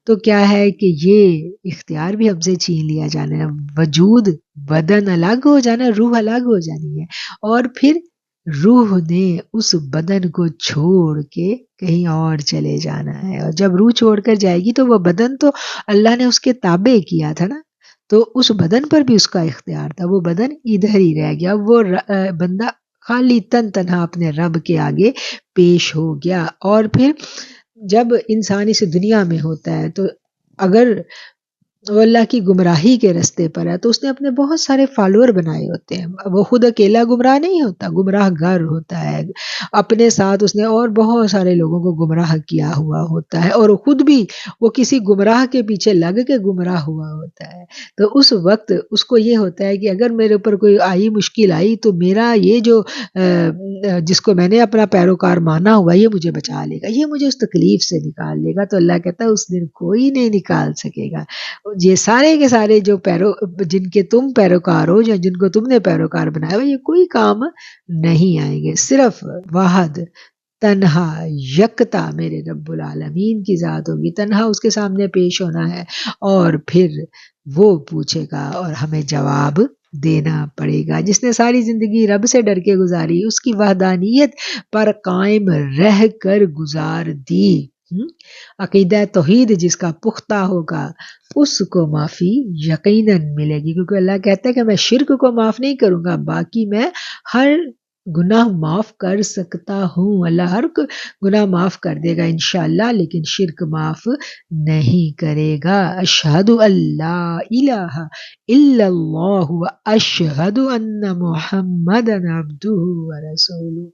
تو کیا ہے کہ یہ اختیار بھی ہم سے چھین لیا جانا ہے، وجود، بدن الگ ہو جانا، روح الگ ہو جانی ہے، اور پھر روح نے اس بدن کو چھوڑ کے کہیں اور چلے جانا ہے، اور جب روح چھوڑ کر جائے گی تو وہ بدن تو اللہ نے اس کے تابع کیا تھا نا، تو اس بدن پر بھی اس کا اختیار تھا، وہ بدن ادھر ہی رہ گیا، وہ بندہ خالی تن تنہا اپنے رب کے آگے پیش ہو گیا۔ اور پھر جب انسان اس دنیا میں ہوتا ہے تو اگر وہ اللہ کی گمراہی کے رستے پر ہے تو اس نے اپنے بہت سارے فالوور بنائے ہوتے ہیں، وہ خود اکیلا گمراہ نہیں ہوتا، گمراہ گر ہوتا ہے، اپنے ساتھ اس نے اور بہت سارے لوگوں کو گمراہ کیا ہوا ہوتا ہے، اور خود بھی وہ کسی گمراہ کے پیچھے لگ کے گمراہ ہوا ہوتا ہے۔ تو اس وقت اس کو یہ ہوتا ہے کہ اگر میرے اوپر کوئی مشکل آئی تو میرا یہ جو جس کو میں نے اپنا پیروکار مانا ہوا یہ مجھے بچا لے گا، یہ مجھے اس تکلیف سے نکال لے گا۔ تو اللہ کہتا ہے اس دن کوئی نہیں نکال سکے گا، یہ سارے کے سارے جو جن کے تم پیروکار ہو یا جن کو تم نے پیروکار بنایا ہوا، یہ کوئی کام نہیں آئیں گے، صرف واحد تنہا یکتا میرے رب العالمین کی ذات ہوگی، تنہا اس کے سامنے پیش ہونا ہے، اور پھر وہ پوچھے گا اور ہمیں جواب دینا پڑے گا۔ جس نے ساری زندگی رب سے ڈر کے گزاری، اس کی وحدانیت پر قائم رہ کر گزار دی، عقیدہ توحید جس کا پختہ ہوگا اس کو معافی یقیناً ملے گی، کیونکہ اللہ کہتا ہے کہ میں شرک کو معاف نہیں کروں گا، باقی میں ہر گناہ معاف کر سکتا ہوں، اللہ ہر گناہ معاف کر دے گا انشاءاللہ، لیکن شرک معاف نہیں کرے گا۔ اشہد اللہ الہ الا اللہ و اشہد ان محمدا عبدہ و رسولہ۔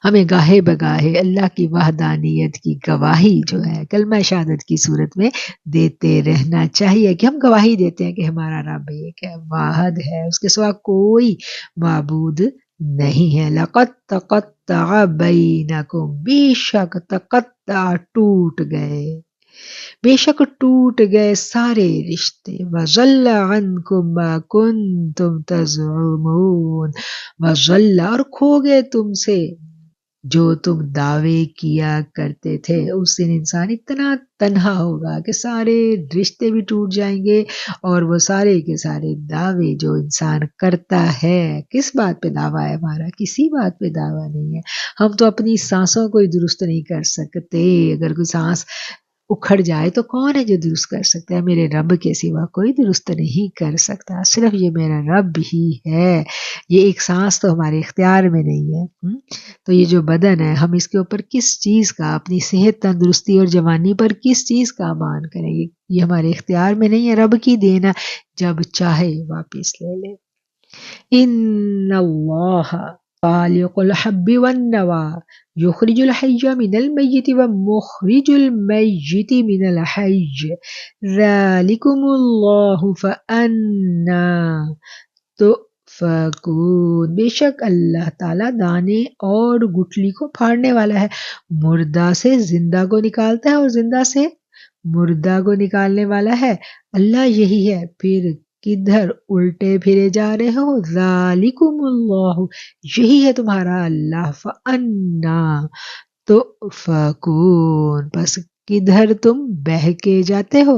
ہمیں گاہے بگاہے اللہ کی وحدانیت کی گواہی جو ہے کلمہ شہادت کی صورت میں دیتے رہنا چاہیے، کہ ہم گواہی دیتے ہیں کہ ہمارا رب ایک ہے، واحد ہے، اس کے سوا کوئی معبود نہیں ہے۔ لقد تقطع بینکم، بے شک تقطع ٹوٹ گئے، بے شک ٹوٹ گئے سارے رشتے، وضل عنکم ما کنتم تزعمون، وضل اور کھو گئے تم سے جو تم دعوے کیا کرتے تھے۔ اس دن انسان اتنا تنہا ہوگا کہ سارے رشتے بھی ٹوٹ جائیں گے، اور وہ سارے کے سارے دعوے جو انسان کرتا ہے، کس بات پہ دعویٰ ہے ہمارا؟ کسی بات پہ دعویٰ نہیں ہے، ہم تو اپنی سانسوں کو ہی درست نہیں کر سکتے، اگر کوئی سانس اکھڑ جائے تو کون ہے جو درست کر سکتا ہے؟ میرے رب کے سوا کوئی درست نہیں کر سکتا، صرف یہ میرا رب ہی ہے، یہ ایک سانس تو ہمارے اختیار میں نہیں ہے۔ تو یہ جو بدن ہے، ہم اس کے اوپر کس چیز کا، اپنی صحت تندرستی اور جوانی پر کس چیز کا امان کریں گے؟ یہ ہمارے اختیار میں نہیں ہے، رب کی دین ہے، جب چاہے واپس لے لے۔ ان اللہ خالق الحب والنوى یخرج الحی من المیت ومخرج المیت من الحی ذالکم اللہ فانا تؤفکون۔ بے شک اللہ تعالیٰ دانے اور گٹھلی کو پھاڑنے والا ہے، مردہ سے زندہ کو نکالتا ہے اور زندہ سے مردہ کو نکالنے والا ہے، اللہ یہی ہے، پھر کدھر الٹے پھرے جا رہے ہو؟ ذالکم اللہ، یہی ہے تمہارا اللہ، فانا تؤفکون، پس کدھر تم بہکے جاتے ہو؟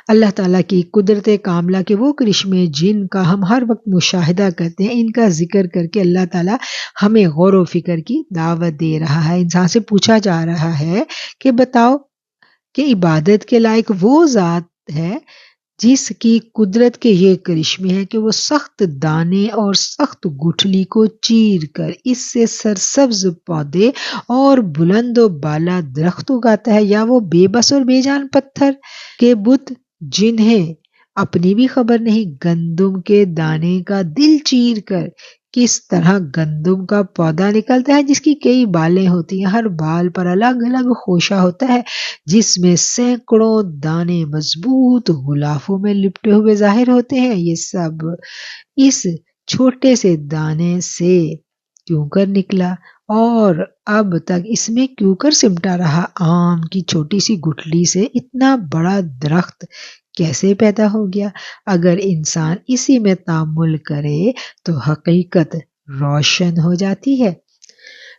اللہ تعالیٰ کی قدرت کاملہ کے وہ کرشمے جن کا ہم ہر وقت مشاہدہ کرتے ہیں، ان کا ذکر کر کے اللہ تعالیٰ ہمیں غور و فکر کی دعوت دے رہا ہے۔ انسان سے پوچھا جا رہا ہے کہ بتاؤ کہ عبادت کے لائق وہ ذات ہے جس کی قدرت کے یہ کرشمے ہیں کہ وہ سخت دانے اور سخت گٹھلی کو چیر کر اس سے سرسبز پودے اور بلند و بالا درخت اگاتا ہے، یا وہ بے بس اور بے جان پتھر کے بت جنہیں اپنی بھی خبر نہیں گندم کے دانے کا دل چیر کر کس طرح گندم کا پودا نکلتا ہے جس کی کئی بالیں ہوتی ہیں، ہر بال پر الگ الگ خوشہ ہوتا ہے جس میں سینکڑوں دانے مضبوط غلافوں میں لپٹے ہوئے ظاہر ہوتے ہیں، یہ سب اس چھوٹے سے دانے سے کیوں کر نکلا اور اب تک اس میں کیوں کر سمٹا رہا؟ آم کی چھوٹی سی گٹھلی سے اتنا بڑا درخت کیسے پیدا ہو گیا؟ اگر انسان اسی میں تأمل کرے تو حقیقت روشن ہو جاتی ہے۔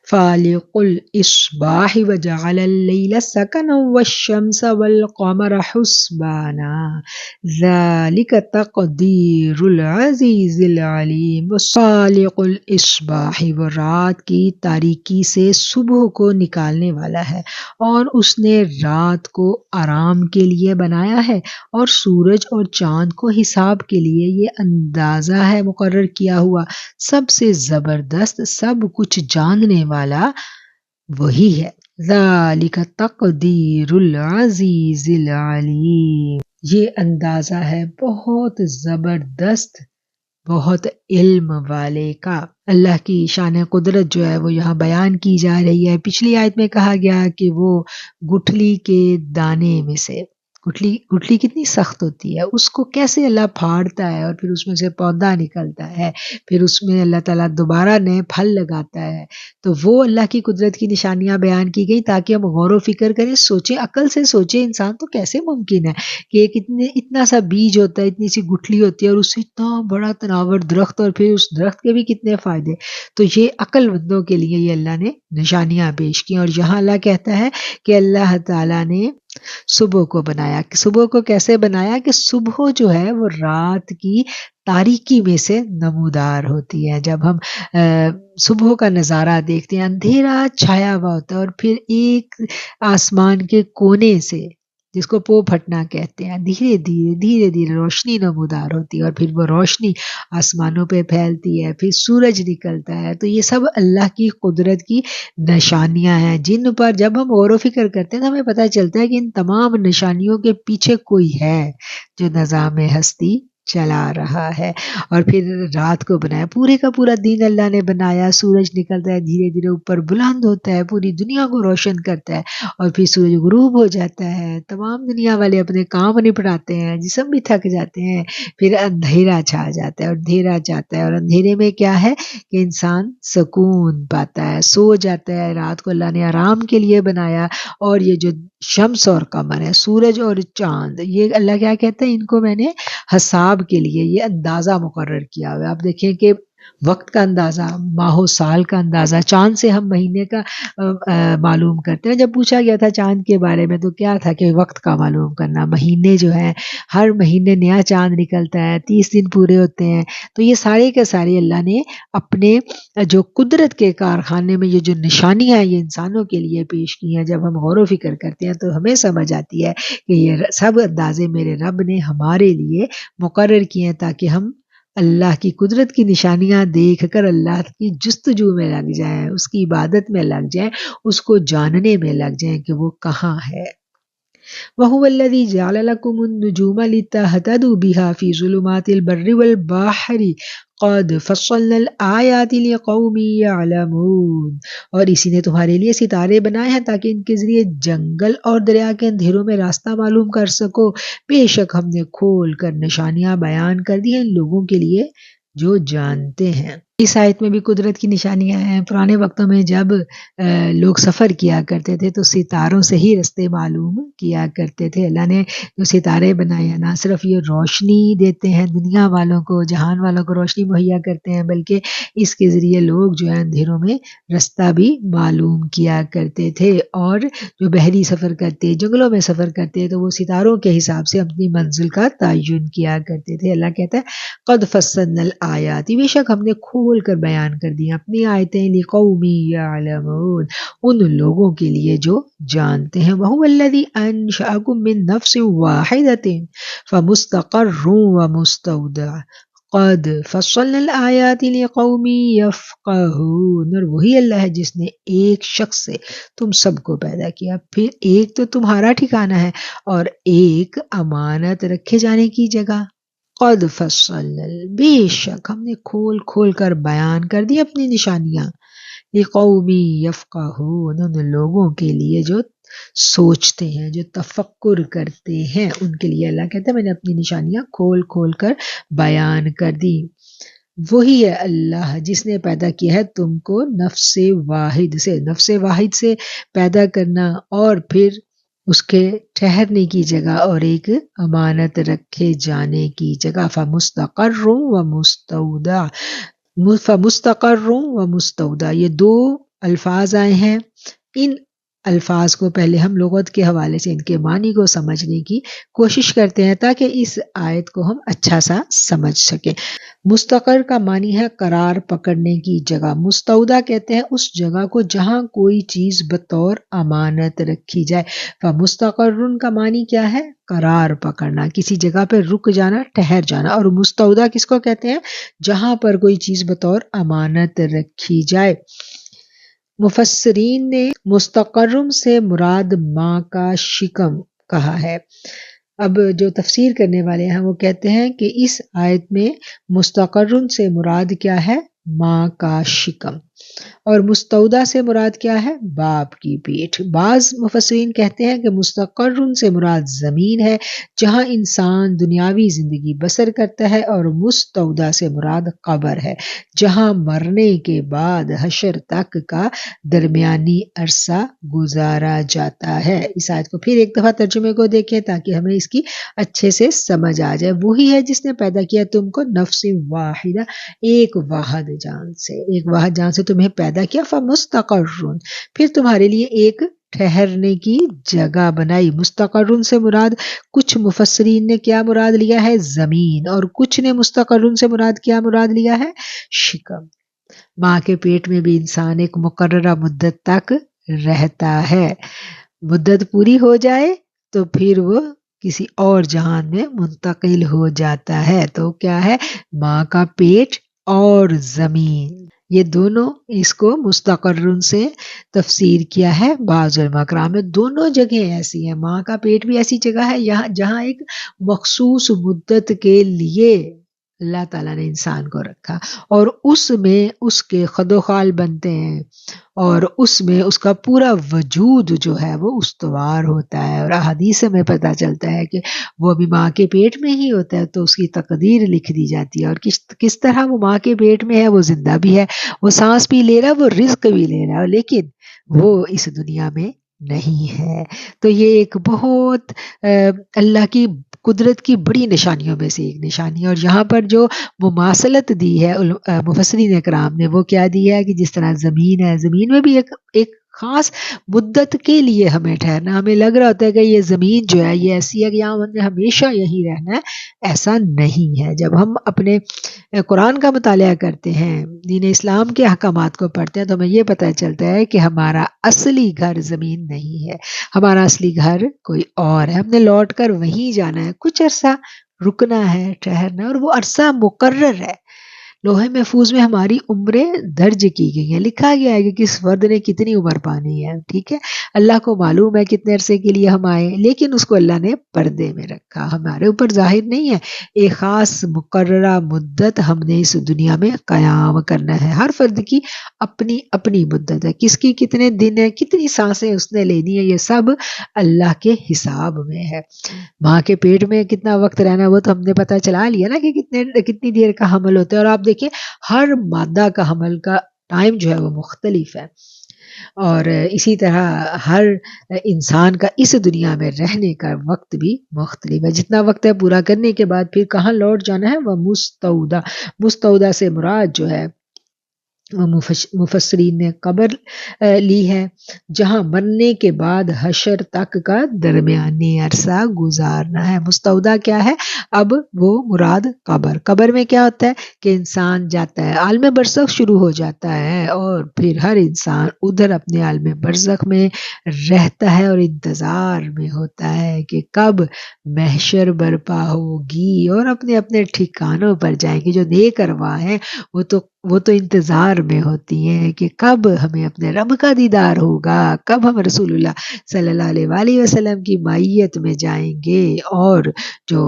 فالق الإصباح وجعل الليل سكنا والشمس والقمر حسبانا ذلك تقدیر العزیز العلیم فالق الإصباح، وہ رات کی تاریکی سے صبح کو نکالنے والا ہے، اور اس نے رات کو آرام کے لیے بنایا ہے، اور سورج اور چاند کو حساب کے لیے یہ اندازہ ہے مقرر کیا ہوا۔ سب سے زبردست، سب کچھ جاننے والا وہی ہے۔ ذالک تقدیر العزیز العلیم، یہ اندازہ ہے بہت زبردست، بہت علم والے کا۔ اللہ کی شان قدرت جو ہے وہ یہاں بیان کی جا رہی ہے۔ پچھلی آیت میں کہا گیا کہ وہ گٹھلی کے دانے میں سے، گٹھلی کتنی سخت ہوتی ہے، اس کو کیسے اللہ پھاڑتا ہے اور پھر اس میں سے پودا نکلتا ہے، پھر اس میں اللہ تعالیٰ دوبارہ نئے پھل لگاتا ہے۔ تو وہ اللہ کی قدرت کی نشانیاں بیان کی گئی تاکہ ہم غور و فکر کریں، سوچیں، عقل سے سوچیں، انسان تو کیسے ممکن ہے کہ ایک اتنا سا بیج ہوتا ہے، اتنی سی گٹھلی ہوتی ہے، اور اس سے اتنا بڑا تناور درخت، اور پھر اس درخت کے بھی کتنے فائدے۔ تو یہ عقل مندوں کے لیے یہ اللہ نے نشانیاں پیش کی۔ اور یہاں اللہ کہتا ہے کہ اللہ تعالیٰ نے صبح کو بنایا۔ صبح کو کیسے بنایا کہ صبح جو ہے وہ رات کی تاریکی میں سے نمودار ہوتی ہے۔ جب ہم صبح کا نظارہ دیکھتے ہیں، اندھیرا چھایا ہوا ہوتا ہے، اور پھر ایک آسمان کے کونے سے، جس کو پو پھٹنا کہتے ہیں، دھیرے دھیرے روشنی نمودار ہوتی ہے، اور پھر وہ روشنی آسمانوں پہ پھیلتی ہے، پھر سورج نکلتا ہے۔ تو یہ سب اللہ کی قدرت کی نشانیاں ہیں، جن پر جب ہم غور و فکر کرتے ہیں تو ہمیں پتہ چلتا ہے کہ ان تمام نشانیوں کے پیچھے کوئی ہے جو نظام ہستی چلا رہا ہے۔ اور پھر رات کو بنایا، پورے کا پورا دن اللہ نے بنایا، سورج نکلتا ہے، دھیرے دھیرے اوپر بلند ہوتا ہے، پوری دنیا کو روشن کرتا ہے، اور پھر سورج غروب ہو جاتا ہے، تمام دنیا والے اپنے کام نپٹاتے ہیں، جسم بھی تھک جاتے ہیں، پھر اندھیرا چھا جاتا ہے، اور اندھیرا جاتا ہے، اور اندھیرے میں کیا ہے کہ انسان سکون پاتا ہے، سو جاتا ہے۔ رات کو اللہ نے آرام کے لیے بنایا، اور یہ جو شمس اور قمر ہے، سورج اور چاند، یہ اللہ کیا کہتے ہیں، ان کو میں نے حساب کے لیے یہ اندازہ مقرر کیا ہوا ہے۔ آپ دیکھیں کہ وقت کا اندازہ، ماہ و سال کا اندازہ، چاند سے ہم مہینے کا معلوم کرتے ہیں۔ جب پوچھا گیا تھا چاند کے بارے میں تو کیا تھا کہ وقت کا معلوم کرنا، مہینے جو ہیں، ہر مہینے نیا چاند نکلتا ہے، 30 دن پورے ہوتے ہیں۔ تو یہ سارے کے سارے اللہ نے اپنے جو قدرت کے کارخانے میں یہ جو نشانیاں ہیں یہ انسانوں کے لیے پیش کی ہیں۔ جب ہم غور و فکر کرتے ہیں تو ہمیں سمجھ آتی ہے کہ یہ سب اندازے میرے رب نے ہمارے لیے مقرر کیے ہیں تاکہ ہم اللہ کی قدرت کی نشانیاں دیکھ کر اللہ کی جستجو میں لگ جائیں، اس کی عبادت میں لگ جائیں، اس کو جاننے میں لگ جائیں کہ وہ کہاں ہے۔ وَهُوَ الَّذِي جَعَلَ لَكُمُ النُّجُومَ لِتَهْتَدُوا بِهَا فِي ظُلُمَاتِ الْبَرِّ وَالْبَحْرِ قَدْ فَصَّلْنَا الْآيَاتِ لِقَوْمٍ يَعْلَمُونَ، اور اسی نے تمہارے لیے ستارے بنائے ہیں تاکہ ان کے ذریعے جنگل اور دریا کے اندھیروں میں راستہ معلوم کر سکو۔ بے شک ہم نے کھول کر نشانیاں بیان کر دی ہیں ان لوگوں کے لیے جو جانتے ہیں۔ اس آیت میں بھی قدرت کی نشانیاں ہیں۔ پرانے وقتوں میں جب لوگ سفر کیا کرتے تھے تو ستاروں سے ہی رستے معلوم کیا کرتے تھے۔ اللہ نے جو ستارے بنائے ہیں نہ صرف یہ روشنی دیتے ہیں دنیا والوں کو، جہان والوں کو روشنی مہیا کرتے ہیں، بلکہ اس کے ذریعے لوگ جو ہے اندھیروں میں رستہ بھی معلوم کیا کرتے تھے۔ اور جو بحری سفر کرتے، جنگلوں میں سفر کرتے تو وہ ستاروں کے حساب سے اپنی منزل کا تعین کیا کرتے تھے۔ اللہ کہتا ہے قد فصلنا الآیات، بے شک ہم نے کھول کر بیان کر دی اپنی آیتیں، لقوم یعلمون، ان لوگوں کے لیے جو جانتے ہیں۔ وَهُوَ الَّذِي أَنشَأَكُم مِّن نَّفْسٍ وَاحِدَةٍ فَمُسْتَقَرٌّ وَمُسْتَوْدَعٌ قَدْ فَصَّلْنَا الْآيَاتِ لِقَوْمٍ يَفْقَهُونَ، اور وہی اللہ ہے جس نے ایک شخص سے تم سب کو پیدا کیا، پھر ایک تو تمہارا ٹھکانہ ہے اور ایک امانت رکھے جانے کی جگہ۔ قد فصلنا، بے شک ہم نے کھول کھول کر بیان کر دی اپنی نشانیاں، لقوم یفقہون، ان لوگوں کے لیے جو سوچتے ہیں، جو تفکر کرتے ہیں، ان کے لیے اللہ کہتا ہے میں نے اپنی نشانیاں کھول کھول کر بیان کر دی۔ وہی ہے اللہ جس نے پیدا کیا ہے تم کو نفس واحد سے، نفس واحد سے پیدا کرنا، اور پھر اس کے ٹھہرنے کی جگہ اور ایک امانت رکھے جانے کی جگہ۔ فَمُسْتَقَرٌّ وَمُسْتَوْدَعٌ، فَمُسْتَقَرٌّ وَمُسْتَوْدَعٌ، یہ دو الفاظ آئے ہیں ان الفاظ کو پہلے ہم لغت کے حوالے سے ان کے معنی کو سمجھنے کی کوشش کرتے ہیں تاکہ اس آیت کو ہم اچھا سا سمجھ سکیں۔ مستقر کا معنی ہے قرار پکڑنے کی جگہ۔ مستودع کہتے ہیں اس جگہ کو جہاں کوئی چیز بطور امانت رکھی جائے۔ فمستقر کا معنی کیا ہے؟ قرار پکڑنا، کسی جگہ پہ رک جانا، ٹھہر جانا۔ اور مستودع کس کو کہتے ہیں؟ جہاں پر کوئی چیز بطور امانت رکھی جائے۔ مفسرین نے مستقرم سے مراد ماں کا شکم کہا ہے۔ اب جو تفسیر کرنے والے ہیں وہ کہتے ہیں کہ اس آیت میں مستقرن سے مراد کیا ہے؟ ماں کا شکم۔ اور مستودع سے مراد کیا ہے؟ باپ کی پیٹھ۔ بعض مفسرین کہتے ہیں کہ مستقرن سے مراد زمین ہے جہاں انسان دنیاوی زندگی بسر کرتا ہے، اور مستودع سے مراد قبر ہے جہاں مرنے کے بعد حشر تک کا درمیانی عرصہ گزارا جاتا ہے۔ اس آیت کو پھر ایک دفعہ ترجمے کو دیکھیں تاکہ ہمیں اس کی اچھے سے سمجھ آ جائے۔ وہی ہے جس نے پیدا کیا تم کو نفس واحدہ، ایک واحد جان سے، ایک واحد جان سے تمہیں پیدا کیا۔ فمستقرن، پھر تمہارے لیے ایک ٹھہرنے کی جگہ بنائی۔ مستقرن سے مراد کچھ مفسرین نے کیا مراد لیا ہے؟ زمین، اور کچھ نے مستقرن سے مراد کیا مراد لیا ہے؟ شکم۔ ماں کے پیٹ میں بھی انسان ایک مقررہ مدت تک رہتا ہے، مدت پوری ہو جائے تو پھر وہ کسی اور جہان میں منتقل ہو جاتا ہے۔ تو کیا ہے؟ ماں کا پیٹ اور زمین، یہ دونوں اس کو مستقرن سے تفسیر کیا ہے بعض علماء کرام میں۔ دونوں جگہیں ایسی ہیں، ماں کا پیٹ بھی ایسی جگہ ہے جہاں ایک مخصوص مدت کے لیے اللہ تعالیٰ نے انسان کو رکھا، اور اس میں اس کے خد و خال بنتے ہیں، اور اس میں اس کا پورا وجود جو ہے وہ استوار ہوتا ہے۔ اور احادیث میں پتہ چلتا ہے کہ وہ ابھی ماں کے پیٹ میں ہی ہوتا ہے تو اس کی تقدیر لکھ دی جاتی ہے، اور کس طرح وہ ماں کے پیٹ میں ہے، وہ زندہ بھی ہے، وہ سانس بھی لے رہا ہے، وہ رزق بھی لے رہا ہے، لیکن وہ اس دنیا میں نہیں ہے۔ تو یہ ایک بہت اللہ کی قدرت کی بڑی نشانیوں میں سے ایک نشانی ہے۔ اور یہاں پر جو مماثلت دی ہے مفسرین کرام نے، وہ کیا دی ہے کہ جس طرح زمین ہے، زمین میں بھی ایک خاص مدت کے لیے ہمیں ٹھہرنا، ہمیں لگ رہا ہوتا ہے کہ یہ زمین جو ہے یہ ایسی ہے کہ یہاں ہم نے ہمیشہ یہی رہنا ہے، ایسا نہیں ہے۔ جب ہم اپنے قرآن کا مطالعہ کرتے ہیں، دین اسلام کے احکامات کو پڑھتے ہیں، تو ہمیں یہ پتہ چلتا ہے کہ ہمارا اصلی گھر زمین نہیں ہے، ہمارا اصلی گھر کوئی اور ہے، ہم نے لوٹ کر وہیں جانا ہے، کچھ عرصہ رکنا ہے، ٹھہرنا ہے، اور وہ عرصہ مقرر ہے۔ لوح محفوظ میں ہماری عمریں درج کی گئی ہیں، لکھا گیا ہے کہ کس فرد نے کتنی عمر پانی ہے، ٹھیک ہے، اللہ کو معلوم ہے کتنے عرصے کے لیے ہم آئے، لیکن اس کو اللہ نے پردے میں رکھا، ہمارے اوپر ظاہر نہیں ہے۔ ایک خاص مقررہ مدت ہم نے اس دنیا میں قیام کرنا ہے، ہر فرد کی اپنی اپنی مدت ہے، کس کی کتنے دن ہے، کتنی سانسیں اس نے لینی ہے، یہ سب اللہ کے حساب میں ہے۔ ماں کے پیٹ میں کتنا وقت رہنا ہے وہ تو ہم نے پتہ چلا لیا نا کہ کتنی دیر کا حمل ہوتا ہے، اور آپ دیکھیں ہر مادہ کا حمل کا ٹائم جو ہے وہ مختلف ہے، اور اسی طرح ہر انسان کا اس دنیا میں رہنے کا وقت بھی مختلف ہے۔ جتنا وقت ہے پورا کرنے کے بعد پھر کہاں لوٹ جانا ہے؟ وہ مستودع۔ مستودع سے مراد جو ہے وہ مفسرین نے قبر لی ہے جہاں مرنے کے بعد حشر تک کا درمیانی عرصہ گزارنا ہے۔ مستودع کیا ہے؟ اب وہ مراد قبر میں کیا ہوتا ہے کہ انسان جاتا ہے، عالم برزخ شروع ہو جاتا ہے، اور پھر ہر انسان ادھر اپنے عالم برزخ میں رہتا ہے اور انتظار میں ہوتا ہے کہ کب محشر برپا ہوگی اور اپنے اپنے ٹھکانوں پر جائیں گے۔ جو نیک ارواح ہیں وہ تو انتظار میں ہوتی ہیں کہ کب ہمیں اپنے رب کا دیدار ہوگا، کب ہم رسول اللہ صلی اللہ علیہ وآلہ وسلم کی معیت میں جائیں گے۔ اور جو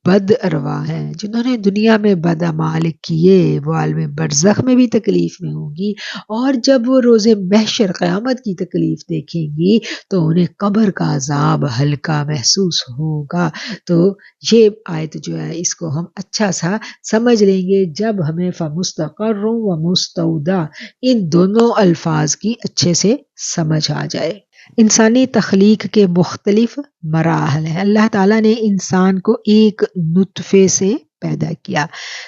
بد ارواح ہیں جنہوں نے دنیا میں بد اعمال کیے، وہ عالم برزخ میں بھی تکلیف میں ہوں گی، اور جب وہ روز محشر قیامت کی تکلیف دیکھیں گی تو انہیں قبر کا عذاب ہلکا محسوس ہوگا۔ تو یہ آیت جو ہے اس کو ہم اچھا سا سمجھ لیں گے جب ہمیں فمستقر و مستودع ان دونوں الفاظ کی اچھے سے سمجھ آ جائے۔ انسانی تخلیق کے مختلف مراحل ہیں۔ اللہ تعالیٰ نے انسان کو ایک نطفے سے پیدا کیا،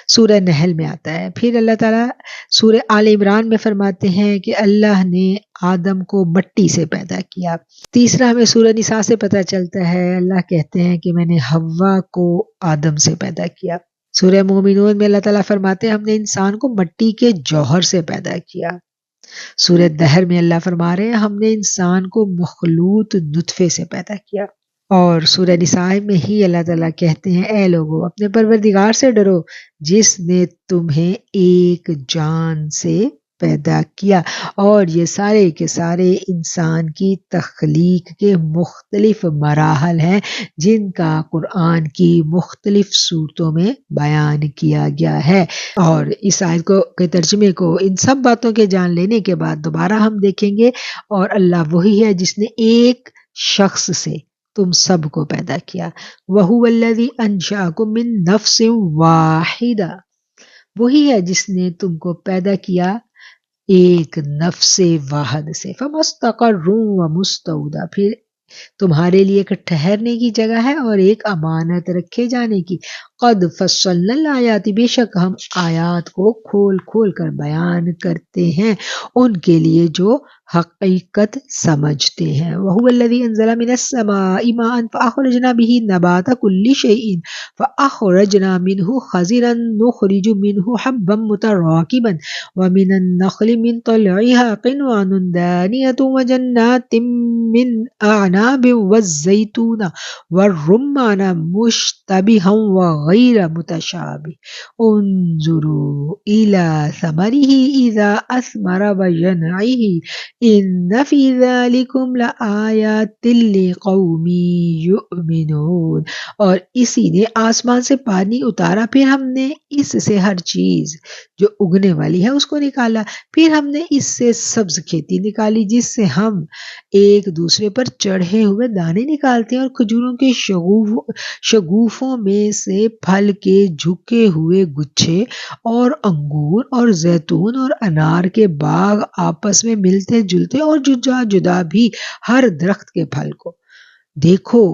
سورہ نحل میں آتا ہے۔ پھر اللہ تعالیٰ سورہ آل عمران میں فرماتے ہیں کہ اللہ نے آدم کو مٹی سے پیدا کیا۔ تیسرا ہمیں سورہ نساء سے پتہ چلتا ہے، اللہ کہتے ہیں کہ میں نے حوا کو آدم سے پیدا کیا۔ سورہ مومنون میں اللہ تعالیٰ فرماتے ہیں ہم نے انسان کو مٹی کے جوہر سے پیدا کیا۔ سورہ دہر میں اللہ فرما رہے ہیں ہم نے انسان کو مخلوط نطفے سے پیدا کیا۔ اور سورہ نساء میں ہی اللہ تعالیٰ کہتے ہیں اے لوگو اپنے پروردگار سے ڈرو جس نے تمہیں ایک جان سے پیدا کیا۔ اور یہ سارے کے سارے انسان کی تخلیق کے مختلف مراحل ہیں جن کا قرآن کی مختلف صورتوں میں بیان کیا گیا ہے۔ اور اس آیت کے ترجمے کو ان سب باتوں کے جان لینے کے بعد دوبارہ ہم دیکھیں گے، اور اللہ وہی ہے جس نے ایک شخص سے تم سب کو پیدا کیا۔ وَهُوَ الَّذِي أَنشَأَكُم مِّن نَّفْسٍ وَاحِدَةٍ، وہی ہے جس نے تم کو پیدا کیا ایک نفس واحد سے۔ فَمُسْتَقَرٌّ وَمُسْتَوْدَىٰ، پھر تمہارے لیے ایک ٹھہرنے کی جگہ ہے اور ایک امانت رکھے جانے کی۔ قد فصلنا الآیات، بے شک ہم آیات کو کھول کھول کر بیان کرتے ہیں ان کے لیے جو حقیقت سمجھتے ہیں۔ وَهُوَ الَّذِي أَنزَلَ مِنَ السَّمَاءِ مَاءً فَأَخْرَجْنَا بِهِ نَبَاتَ كُلِّ شَيْءٍ فَأَخْرَجْنَا مِنْهُ خَضِرًا نُخْرِجُ مِنْهُ حَبًّا مُتَرَاكِبًا وَمِنَ النَّخْلِ مِنْ طَلْعِهَا قِنْوَانٌ دَانِيَةٌ وَجَنَّاتٍ مِنْ أَعْنَابٍ وَالزَّيْتُونَ وَالرُّمَّانَ مُشْتَبِهًا وَغَيْرَ مُتَشَابِهٍ انظُرُوا إِلَى ثَمَرِهِ إِذَا أَثْمَرَ وَيَنْعِهِ إِنَّ فِي ذَلِكُمْ لَآيَاتٍ لِقَوْمٍ يُؤْمِنُونَ۔ اور اسی نے آسمان سے پانی اتارا، پھر ہم نے اس سے ہر چیز جو اگنے والی ہے اس کو نکالا، پھر ہم نے اس سے سبز کھیتی نکالی جس سے ہم ایک دوسرے پر چڑھے ہوئے دانے نکالتے ہیں، اور کھجوروں کے شگوفوں میں سے پھل کے جھکے ہوئے گچھے، اور انگور اور زیتون اور انار کے باغ آپس میں ملتے جلتے اور جدا جدا بھی ہر درخت کے پھل کو دیکھو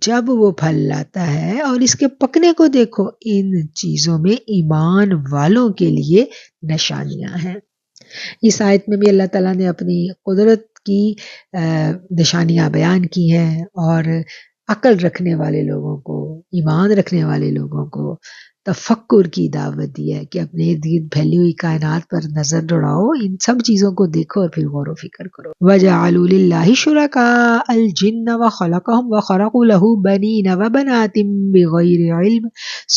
جب وہ پھل لاتا ہے، اور اس کے پکنے کو دیکھو، ان چیزوں میں ایمان والوں کے لیے نشانیاں ہیں۔ اس آیت میں بھی اللہ تعالیٰ نے اپنی قدرت کی نشانیاں بیان کی ہیں، اور عقل رکھنے والے لوگوں کو، ایمان رکھنے والے لوگوں کو تفکر کی دعوت دی ہے کہ اپنے ارد گرد پھیلی ہوئی کائنات پر نظر دوڑاؤ، ان سب چیزوں کو دیکھو اور پھر غور و فکر کرو۔ وَجَعَلُوا لِلَّهِ شُرَكَاءَ الْجِنَّ وَخَلَقَهُمْ وَخَرَقُوا لَهُ بَنِينَ وَبَنَاتٍ بِغَيْرِ عِلْمٍ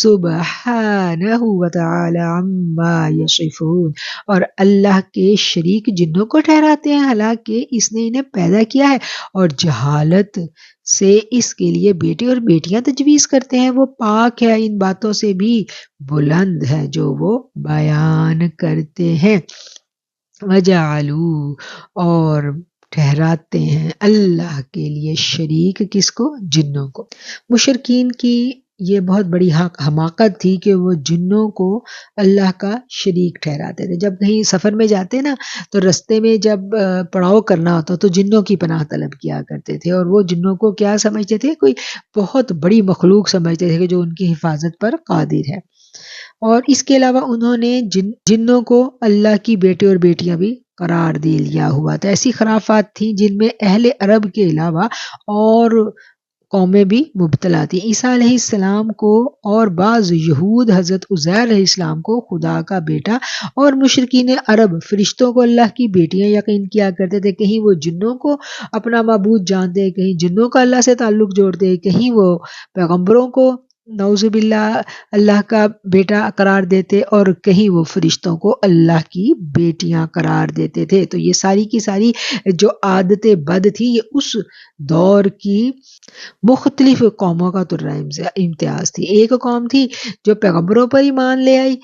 سُبْحَانَهُ وَتَعَالَىٰ عَمَّا يَصِفُونَ، اور اللہ کے شریک جنوں کو ٹھہراتے ہیں، حالانکہ اس نے انہیں پیدا کیا ہے اور جہالت سے اس کے لیے بیٹے اور بیٹیاں تجویز کرتے ہیں۔ وہ پاک ہے ان باتوں سے بھی بلند ہے جو وہ بیان کرتے ہیں۔ وَجَعَلُوا، اور ٹھہراتے ہیں اللہ کے لیے شریک، کس کو؟ جنوں کو۔ مشرکین کی یہ بہت بڑی حماقت تھی کہ وہ جنوں کو اللہ کا شریک ٹھہراتے تھے۔ جب کہیں سفر میں جاتے نا تو رستے میں جب پڑاؤ کرنا ہوتا تو جنوں کی پناہ طلب کیا کرتے تھے، اور وہ جنوں کو کیا سمجھتے تھے؟ کوئی بہت بڑی مخلوق سمجھتے تھے کہ جو ان کی حفاظت پر قادر ہے۔ اور اس کے علاوہ انہوں نے جنوں کو اللہ کی بیٹے اور بیٹیاں بھی قرار دے لیا ہوا تھا۔ ایسی خرافات تھیں جن میں اہل عرب کے علاوہ اور قومیں بھی مبتلا تھیں۔ عیسیٰ علیہ السلام کو اور بعض یہود حضرت عزیر علیہ السلام کو خدا کا بیٹا، اور مشرکین عرب فرشتوں کو اللہ کی بیٹیاں یقین کیا کرتے تھے۔ کہیں وہ جنوں کو اپنا معبود جانتے، کہیں جنوں کا اللہ سے تعلق جوڑتے، کہیں وہ پیغمبروں کو نعوذ باللہ اللہ کا بیٹا قرار دیتے، اور کہیں وہ فرشتوں کو اللہ کی بیٹیاں قرار دیتے تھے۔ تو یہ ساری کی ساری جو عادت بد تھی، یہ اس دور کی مختلف قوموں کا امتیاز تھی۔ ایک قوم تھی جو پیغمبروں پر ایمان لے آئی،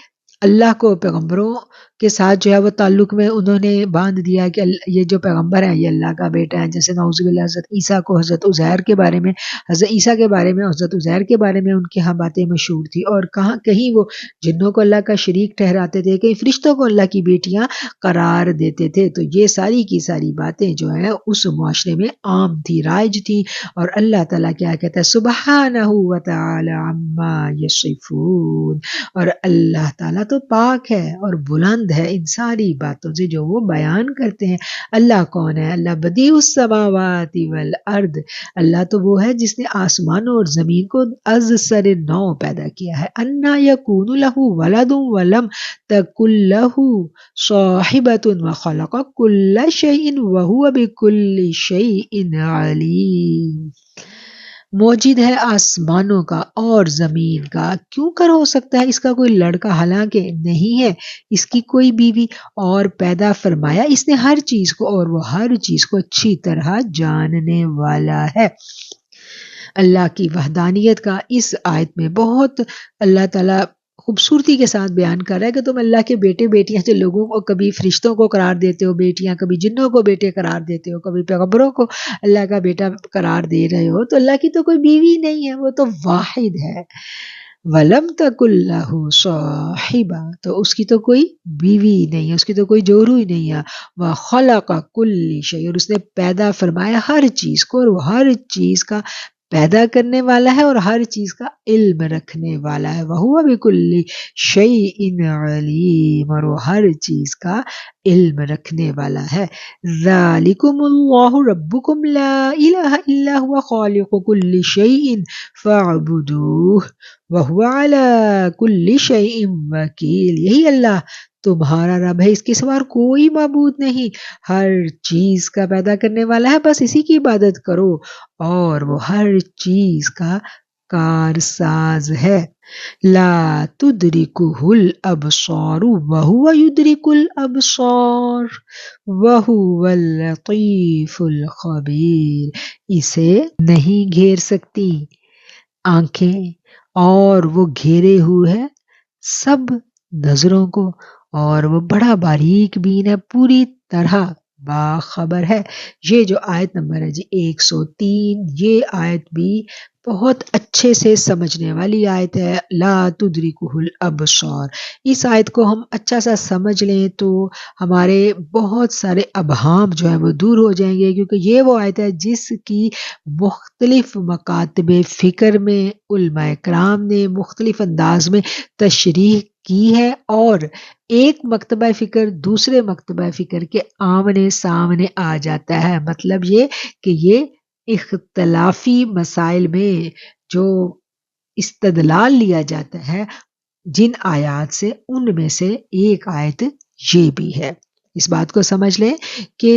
اللہ کو پیغمبروں کے ساتھ جو ہے وہ تعلق میں انہوں نے باندھ دیا کہ یہ جو پیغمبر ہے یہ اللہ کا بیٹا ہے، جیسے نعوذ باللہ حضرت عیسیٰ کو حضرت عزیر کے بارے میں، حضرت عیسیٰ کے بارے میں، حضرت عزیر کے بارے میں ان کے ہاں باتیں مشہور تھی، اور کہیں وہ جنوں کو اللہ کا شریک ٹھہراتے تھے، کہیں فرشتوں کو اللہ کی بیٹیاں قرار دیتے تھے۔ تو یہ ساری کی ساری باتیں جو ہیں اس معاشرے میں عام تھی، رائج تھی، اور اللہ تعالیٰ کیا کہتا ہے سبحانہ وتعالی عما یصفون، اور اللہ تعالیٰ تو پاک ہے اور بلند ہے ان ساری باتوں سے جو وہ بیان کرتے ہیں۔ اللہ کون ہے؟ اللہ بدیع السماوات والارض، اللہ تو وہ ہے جس نے آسمانوں اور زمین کو از سر نو پیدا کیا ہے۔ انا یکون لہ ولد ولم تکن لہ صاحبۃ وخلق کل شیء وہو بکل شیء علیم، موجود ہے آسمانوں کا اور زمین کا، کیوں کر ہو سکتا ہے اس کا کوئی لڑکا؟ حالانکہ نہیں ہے اس کی کوئی بیوی، اور پیدا فرمایا اس نے ہر چیز کو، اور وہ ہر چیز کو اچھی طرح جاننے والا ہے۔ اللہ کی وحدانیت کا اس آیت میں بہت اللہ تعالیٰ خوبصورتی کے ساتھ بیان کر رہا ہے کہ تم اللہ کے بیٹے بیٹیاں جو لوگوں کو کبھی فرشتوں کو قرار دیتے ہو بیٹیاں، کبھی جنوں کو بیٹے قرار دیتے ہو، کبھی پیغمبروں کو اللہ کا بیٹا قرار دے رہے ہو، تو اللہ کی تو کوئی بیوی نہیں ہے، وہ تو واحد ہے۔ وَلَمْ تَكُن لَّهُ صَاحِبَةٌ، تو اس کی تو کوئی بیوی نہیں ہے، اس کی تو کوئی جورو ہی نہیں ہے۔ وَخَلَقَ كُلِّ شَيْءٍ، اور اس نے پیدا فرمایا ہر چیز کو، اور وہ ہر چیز کا پیدا کرنے والا ہے اور ہر چیز کا علم رکھنے والا ہے۔ وَهُوَ بِكُلِّ شَيْءٍ عَلِيمٌ، اور وہ ہر چیز کا علم رکھنے والا ہے۔ ذَلِكُمُ اللَّهُ رَبُّكُمْ لَا إِلَٰهَ إِلَّا هُوَ خَالِقُ كُلِّ شَيْءٍ فَاعْبُدُوهُ وَهُوَ عَلَىٰ كُلِّ شَيْءٍ وَكِيلٌ، یہی اللہ تمہارا رب ہے، اس کے سوا کوئی معبود نہیں، ہر چیز کا پیدا کرنے والا ہے، بس اسی کی عبادت کرو، اور وہ ہر چیز کا کارساز ہے۔ لا تدرکہ الابصار وہو یدرک الابصار وہو اللطیف الخبیر، اسے نہیں گھیر سکتی آنکھیں، اور وہ گھیرے ہوئے ہے سب نظروں کو، اور وہ بڑا باریک بین ہے، پوری طرح باخبر ہے۔ یہ جو آیت نمبر ہے جی 103، یہ آیت بھی بہت اچھے سے سمجھنے والی آیت ہے۔ لا تدرکہ الابصار، اس آیت کو ہم اچھا سا سمجھ لیں تو ہمارے بہت سارے ابہام جو ہیں وہ دور ہو جائیں گے، کیونکہ یہ وہ آیت ہے جس کی مختلف مکاتب فکر میں علماء کرام نے مختلف انداز میں تشریح کی ہے، اور ایک مکتبہ فکر دوسرے مکتبہ فکر کے آمنے سامنے آ جاتا ہے۔ مطلب یہ کہ یہ اختلافی مسائل میں جو استدلال لیا جاتا ہے جن آیات سے، ان میں سے ایک آیت یہ بھی ہے۔ اس بات کو سمجھ لیں کہ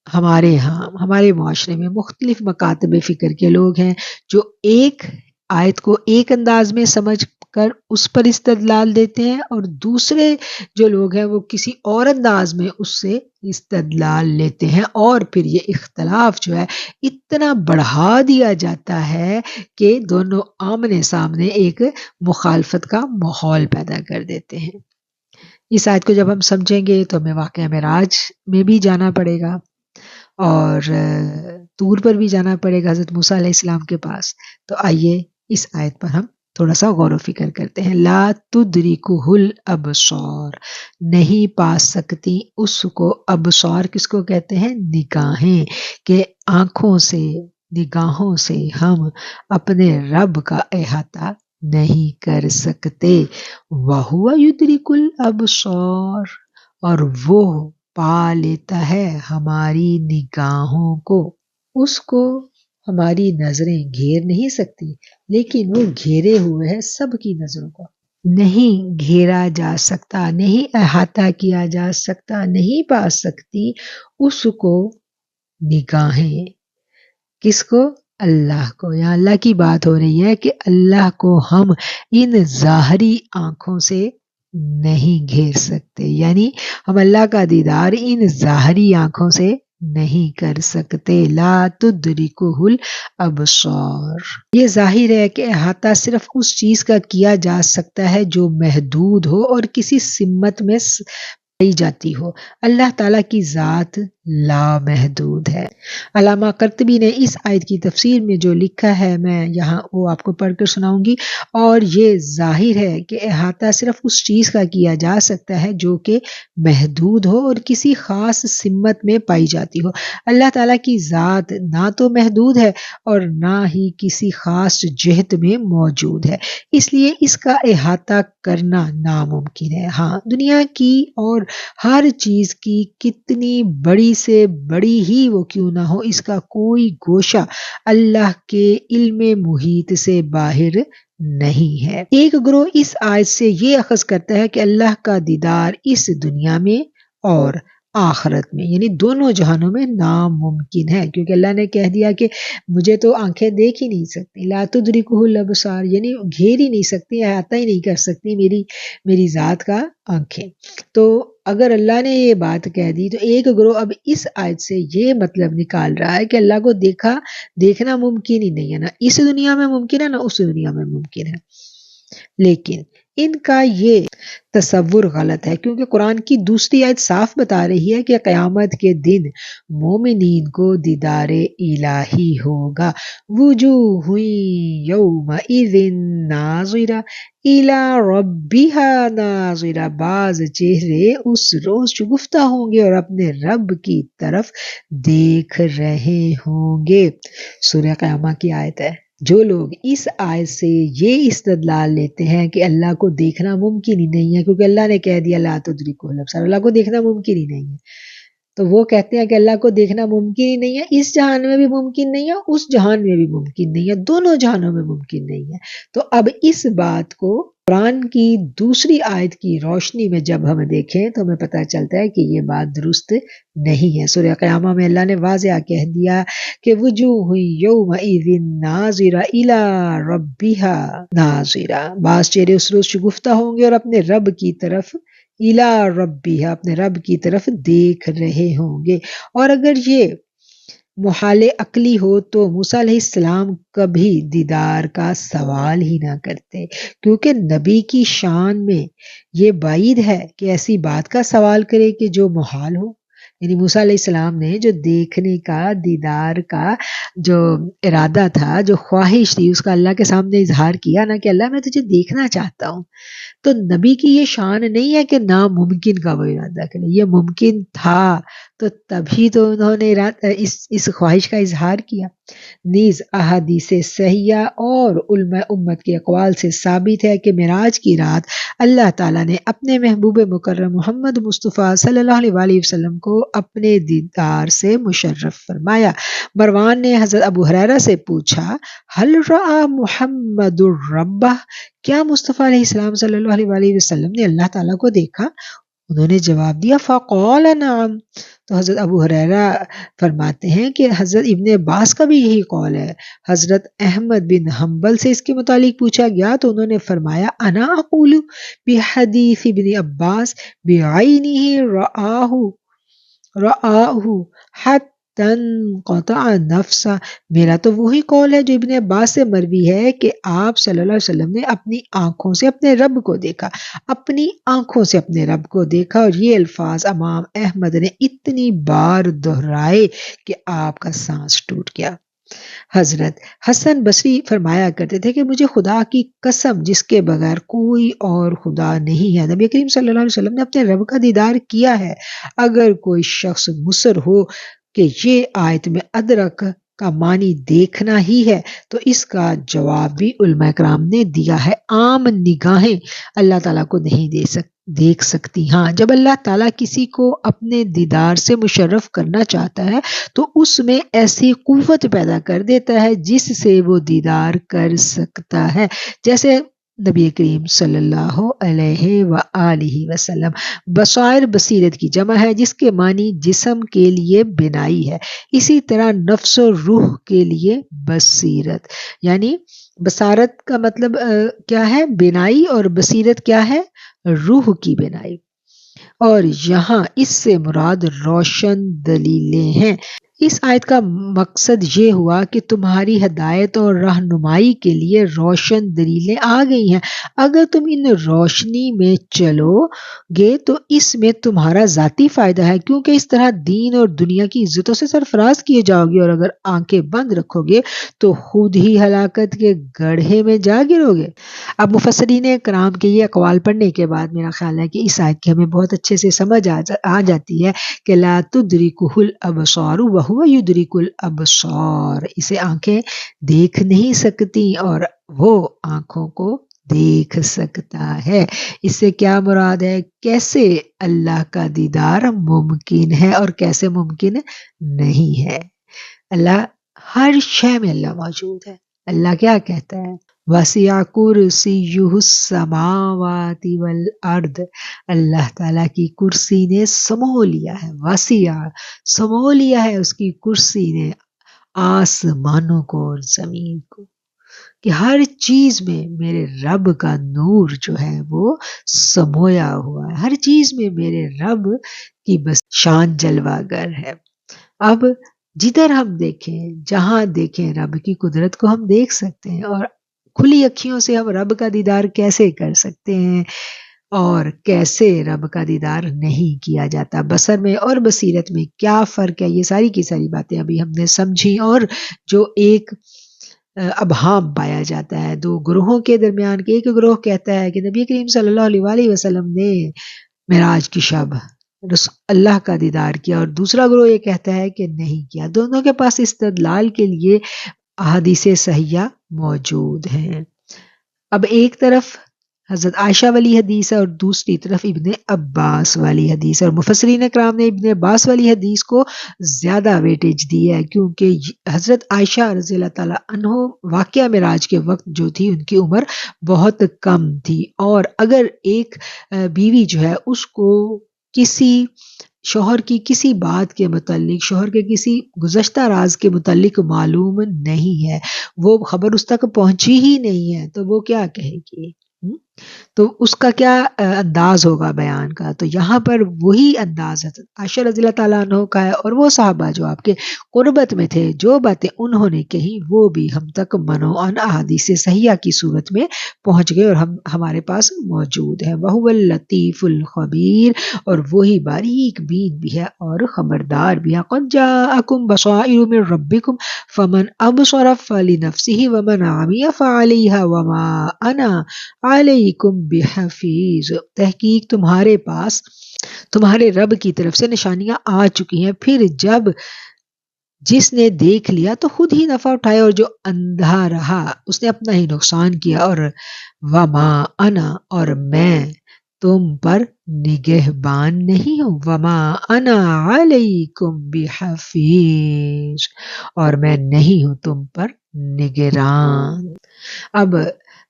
ہمارے ہاں ہمارے معاشرے میں مختلف مکاتب فکر کے لوگ ہیں جو ایک آیت کو ایک انداز میں سمجھ کر اس پر استدلال دیتے ہیں، اور دوسرے جو لوگ ہیں وہ کسی اور انداز میں اس سے استدلال لیتے ہیں، اور پھر یہ اختلاف جو ہے اتنا بڑھا دیا جاتا ہے کہ دونوں آمنے سامنے ایک مخالفت کا ماحول پیدا کر دیتے ہیں۔ اس آیت کو جب ہم سمجھیں گے تو ہمیں واقعہ معراج میں بھی جانا پڑے گا، اور طور پر بھی جانا پڑے گا حضرت موسیٰ علیہ السلام کے پاس۔ تو آئیے اس آیت پر ہم تھوڑا سا غور و فکر کرتے ہیں۔ لا تدرکہ الابصار، نہیں پا سکتی اس کو، ابصار کس کو کہتے ہیں؟ نگاہیں، کہ آنکھوں سے نگاہوں سے ہم اپنے رب کا احاطہ نہیں کر سکتے۔ وَهُوَ يُدْرِكُ الْأَبْصَارَ، اور وہ پا لیتا ہے ہماری نگاہوں کو، اس کو ہماری نظریں گھیر نہیں سکتی، لیکن وہ گھیرے ہوئے ہے سب کی نظروں کو، نہیں گھیرا جا سکتا، نہیں احاطہ کیا جا سکتا، نہیں پا سکتی اس کو نگاہیں۔ کس کو؟ اللہ کو۔ یہاں اللہ کی بات ہو رہی ہے کہ اللہ کو ہم ان ظاہری آنکھوں سے نہیں گھیر سکتے، یعنی ہم اللہ کا دیدار ان ظاہری آنکھوں سے نہیں کر سکتے۔ لا تدرکہ الابصار، یہ ظاہر ہے کہ احاطہ صرف اس چیز کا کیا جا سکتا ہے جو محدود ہو اور کسی سمت میں پائی جاتی ہو۔ اللہ تعالیٰ کی ذات لامحدود ہے۔ علامہ قرطبی نے اس آیت کی تفسیر میں جو لکھا ہے میں یہاں وہ آپ کو پڑھ کر سناؤں گی۔ اور یہ ظاہر ہے کہ احاطہ صرف اس چیز کا کیا جا سکتا ہے جو کہ محدود ہو اور کسی خاص سمت میں پائی جاتی ہو۔ اللہ تعالیٰ کی ذات نہ تو محدود ہے اور نہ ہی کسی خاص جہت میں موجود ہے، اس لیے اس کا احاطہ کرنا ناممکن ہے۔ ہاں، دنیا کی اور ہر چیز کی کتنی بڑی سے بڑی ہی وہ کیوں نہ ہو، اس کا کوئی گوشہ اللہ کے علم محیط سے باہر نہیں ہے۔ ایک گروہ اس آیت سے یہ اخذ کرتا ہے کہ اللہ کا دیدار اس دنیا میں اور آخرت میں یعنی دونوں جہانوں میں ناممکن ہے، کیونکہ اللہ نے کہہ دیا کہ مجھے تو آنکھیں دیکھ ہی نہیں سکتی، لا تدرکہ الابصار یعنی گھیر ہی نہیں سکتی، احاطہ ہی نہیں کر سکتی میری ذات کا آنکھیں۔ تو اگر اللہ نے یہ بات کہہ دی تو ایک گروہ اب اس آیت سے یہ مطلب نکال رہا ہے کہ اللہ کو دیکھنا ممکن ہی نہیں ہے، نہ اس دنیا میں ممکن ہے نہ اس دنیا میں ممکن ہے۔ لیکن ان کا یہ تصور غلط ہے، کیونکہ قرآن کی دوسری آیت صاف بتا رہی ہے کہ قیامت کے دن مومنین کو دیدار الہی ہوگا۔ وجوہ یومئذ ناظرہ الی ربها ناظرہ، بعض چہرے اس روز شگفتہ ہوں گے اور اپنے رب کی طرف دیکھ رہے ہوں گے۔ سورہ قیامہ کی آیت ہے۔ جو لوگ اس آیت سے یہ استدلال لیتے ہیں کہ اللہ کو دیکھنا ممکن ہی نہیں ہے، کیونکہ اللہ نے کہہ دیا لا تدرکہ الابصار، اللہ کو دیکھنا ممکن ہی نہیں ہے، تو وہ کہتے ہیں کہ اللہ کو دیکھنا ممکن ہی نہیں ہے، اس جہان میں بھی ممکن نہیں ہے، اس جہان میں بھی ممکن نہیں ہے، دونوں جہانوں میں ممکن نہیں ہے۔ تو اب اس بات کو قرآن کی دوسری آیت کی روشنی میں جب ہم دیکھیں تو ہمیں پتہ چلتا ہے کہ یہ بات درست نہیں ہے۔ سورہ قیامہ میں اللہ نے واضح کہہ دیا کہ وجوہ یومئذ ناظرہ الی ربہا ناظرہ، بعض چہرے اس روز شگفتہ ہوں گے اور اپنے رب کی طرف الی ربہا، اپنے رب کی طرف دیکھ رہے ہوں گے۔ اور اگر یہ محال عقلی ہو تو موسیٰ علیہ السلام کبھی دیدار کا سوال ہی نہ کرتے، کیونکہ نبی کی شان میں یہ بعید ہے کہ ایسی بات کا سوال کرے کہ جو محال ہو۔ یعنی موسیٰ علیہ السلام نے جو دیکھنے کا، دیدار کا جو ارادہ تھا، جو خواہش تھی، اس کا اللہ کے سامنے اظہار کیا نا کہ اللہ میں تجھے دیکھنا چاہتا ہوں۔ تو نبی کی یہ شان نہیں ہے کہ ناممکن کا وہ ارادہ کرے، یہ ممکن تھا تو تبھی تو انہوں نے اس خواہش کا اظہار کیا۔ نیز احادیث صحیحہ اور علماء امت کے اقوال سے ثابت ہے کہ معراج کی رات اللہ تعالیٰ نے اپنے محبوب مکرم محمد مصطفیٰ صلی اللہ علیہ وآلہ وسلم کو اپنے دیدار سے مشرف فرمایا۔ مروان نے حضرت ابو ہریرہ سے پوچھا ہل رأى محمد ربہ، کیا مصطفیٰ علیہ السلام صلی اللہ علیہ وآلہ وسلم نے اللہ تعالیٰ کو دیکھا؟ انہوں نے جواب دیا فقال نعم۔ تو حضرت ابو ہریرہ فرماتے ہیں کہ حضرت ابن عباس کا بھی یہی قول ہے۔ حضرت احمد بن حنبل سے اس کے متعلق پوچھا گیا تو انہوں نے فرمایا انا اقول بحدیث ابن عباس بعینہ رآہ حتی انقطع نفسہ، میرا تو وہی قول ہے جو ابن عباس سے مروی ہے کہ آپ صلی اللہ علیہ وسلم نے اپنی آنکھوں سے اپنے رب کو دیکھا، اپنی آنکھوں سے اپنے رب کو دیکھا، اور یہ الفاظ امام احمد نے اتنی بار دہرائے کہ آپ کا سانس ٹوٹ گیا۔ حضرت حسن بصری فرمایا کرتے تھے کہ مجھے خدا کی قسم جس کے بغیر کوئی اور خدا نہیں ہے، نبی کریم صلی اللہ علیہ وسلم نے اپنے رب کا دیدار کیا ہے۔ اگر کوئی شخص مصر ہو کہ یہ آیت میں ادرک کا معنی دیکھنا ہی ہے تو اس کا جواب بھی علماء کرام نے دیا ہے۔ عام نگاہیں اللہ تعالیٰ کو نہیں دیکھ سکتی، ہاں جب اللہ تعالیٰ کسی کو اپنے دیدار سے مشرف کرنا چاہتا ہے تو اس میں ایسی قوت پیدا کر دیتا ہے جس سے وہ دیدار کر سکتا ہے، جیسے نبی کریم صلی اللہ علیہ وآلہ وسلم۔ بصائر بصیرت کی جمع ہے جس کے معنی جسم کے لیے بینائی ہے، اسی طرح نفس و روح کے لیے بصیرت، یعنی بصارت کا مطلب کیا ہے؟ بینائی، اور بصیرت کیا ہے؟ روح کی بینائی۔ اور یہاں اس سے مراد روشن دلیلیں ہیں۔ اس آیت کا مقصد یہ ہوا کہ تمہاری ہدایت اور رہنمائی کے لیے روشن دلیلیں آ گئی ہیں۔ اگر تم ان روشنی میں چلو گے تو اس میں تمہارا ذاتی فائدہ ہے، کیونکہ اس طرح دین اور دنیا کی عزتوں سے سرفراز کیے جاؤ گے، اور اگر آنکھیں بند رکھو گے تو خود ہی ہلاکت کے گڑھے میں جا گرو گے۔ اب مفسرین کرام کے یہ اقوال پڑھنے کے بعد میرا خیال ہے کہ اس آیت کی ہمیں بہت اچھے سے سمجھ آ جاتی ہے کہ لا تدرکہ الابصار وہو یدرک الابصار، اسے آنکھیں دیکھ نہیں سکتی اور وہ آنکھوں کو دیکھ سکتا ہے۔ اس سے کیا مراد ہے؟ کیسے اللہ کا دیدار ممکن ہے اور کیسے ممکن نہیں ہے۔ اللہ ہر شے میں اللہ موجود ہے۔ اللہ کیا کہتا ہے؟ وَسِعَ كُرْسِيُّهُ السَّمَاوَاتِ وَالْأَرْضِ، اللہ تعالیٰ کی کرسی نے سمو لیا ہے، وسیع سمو لیا ہے اس کی کرسی نے آسمانوں کو اور زمین کو، کہ ہر چیز میں میرے رب کا نور جو ہے وہ سمویا ہوا ہے، ہر چیز میں میرے رب کی بس شان جلوہ گر ہے۔ اب جدھر ہم دیکھیں، جہاں دیکھیں، رب کی قدرت کو ہم دیکھ سکتے ہیں، اور کھلی اکھیوں سے ہم رب کا دیدار کیسے کر سکتے ہیں اور کیسے رب کا دیدار نہیں کیا جاتا، بصر میں اور بصیرت میں کیا فرق ہے، یہ ساری کی ساری باتیں ابھی ہم نے سمجھی۔ اور جو ایک ابہام پایا جاتا ہے دو گروہوں کے درمیان، کہ ایک گروہ کہتا ہے کہ نبی کریم صلی اللہ علیہ وآلہ وسلم نے معراج کی شب اللہ کا دیدار کیا، اور دوسرا گروہ یہ کہتا ہے کہ نہیں کیا۔ دونوں کے پاس استدلال کے لیے احادیث صحیحہ موجود ہیں۔ اب ایک طرف حضرت عائشہ والی حدیث ہے اور دوسری طرف ابن عباس والی حدیث ہے، اور مفسرین کرام نے ابن عباس والی حدیث کو زیادہ ویٹیج دی ہے، کیونکہ حضرت عائشہ رضی اللہ تعالیٰ عنہ واقعہ معراج کے وقت جو تھی ان کی عمر بہت کم تھی، اور اگر ایک بیوی جو ہے اس کو کسی شوہر کی کسی بات کے متعلق، شوہر کے کسی گزشتہ راز کے متعلق معلوم نہیں ہے، وہ خبر اس تک پہنچی ہی نہیں ہے، تو وہ کیا کہے گی؟ تو اس کا کیا انداز ہوگا بیان کا؟ تو یہاں پر وہی انداز حضرت عائشہ رضی اللہ تعالیٰ عنہ کا ہے، اور وہ صحابہ جو آپ کے قربت میں تھے، جو باتیں انہوں نے کہی وہ بھی ہم تک منوعاً احادیث صحیحہ کی صورت میں پہنچ گئے اور ہمارے پاس موجود ہے۔ وَهُوَ اللَّطِيفُ الْخَبِيرُ، اور وہی باریک بین بھی ہے اور خبردار بھی ہے۔ قَدْ جَاءَكُمْ بَصَائِرُ مِن رَبِّكُمْ فَمَنْ أَبْصَرَ فَلِنَفْسِهِ وَمَنْ عَمِيَ فَعَلَيْهَا وَمَا أَنَا عَلَيْكُمْ بِحَفِيظ، تحقیق تمہارے پاس تمہارے رب کی طرف سے نشانیاں آ چکی ہیں، پھر جب جس نے دیکھ لیا تو خود ہی نفع اٹھایا، اور جو اندھا رہا اس نے اپنا ہی نقصان کیا۔ اور وما انا، اور میں تم پر نگہبان نہیں ہوں، وما انا علیکم بحفیظ، اور میں نہیں ہوں تم پر نگران۔ اب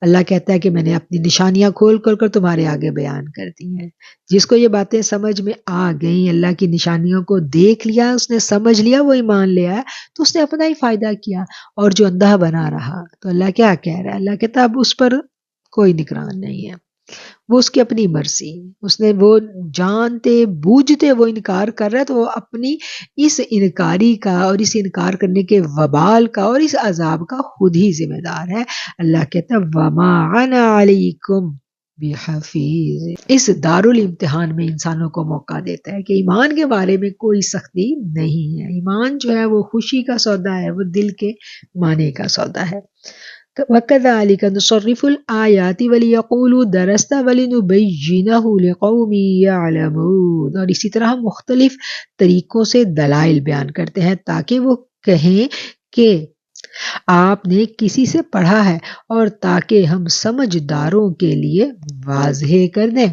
اللہ کہتا ہے کہ میں نے اپنی نشانیاں کھول کھول کر تمہارے آگے بیان کر دی ہیں۔ جس کو یہ باتیں سمجھ میں آ گئیں، اللہ کی نشانیوں کو دیکھ لیا، اس نے سمجھ لیا، وہ ایمان لے آیا، تو اس نے اپنا ہی فائدہ کیا۔ اور جو اندھا بنا رہا تو اللہ کیا کہہ رہا ہے؟ اللہ کہتا ہے اب اس پر کوئی نگران نہیں ہے، وہ اس کی اپنی مرضی، اس نے وہ جانتے بوجھتے وہ انکار کر رہا ہے، تو وہ اپنی اس انکاری کا اور اس انکار کرنے کے وبال کا اور اس عذاب کا خود ہی ذمہ دار ہے۔ اللہ کہتا ہے وما انا علیکم بحفیظ۔ اس دارالامتحان میں انسانوں کو موقع دیتا ہے کہ ایمان کے بارے میں کوئی سختی نہیں ہے، ایمان جو ہے وہ خوشی کا سودا ہے، وہ دل کے معنی کا سودا ہے۔ وَكَذَلِكَ نُصَرِّفُ الْآيَاتِ وَلِيَقُولُوا دَرَسْتَ وَلِنُبَيِّنَهُ لِقَوْمٍ يَعْلَمُونَ، اور اسی طرح ہم مختلف طریقوں سے دلائل بیان کرتے ہیں تاکہ وہ کہیں کہ آپ نے کسی سے پڑھا ہے، اور تاکہ ہم سمجھداروں کے لیے واضح کر دیں۔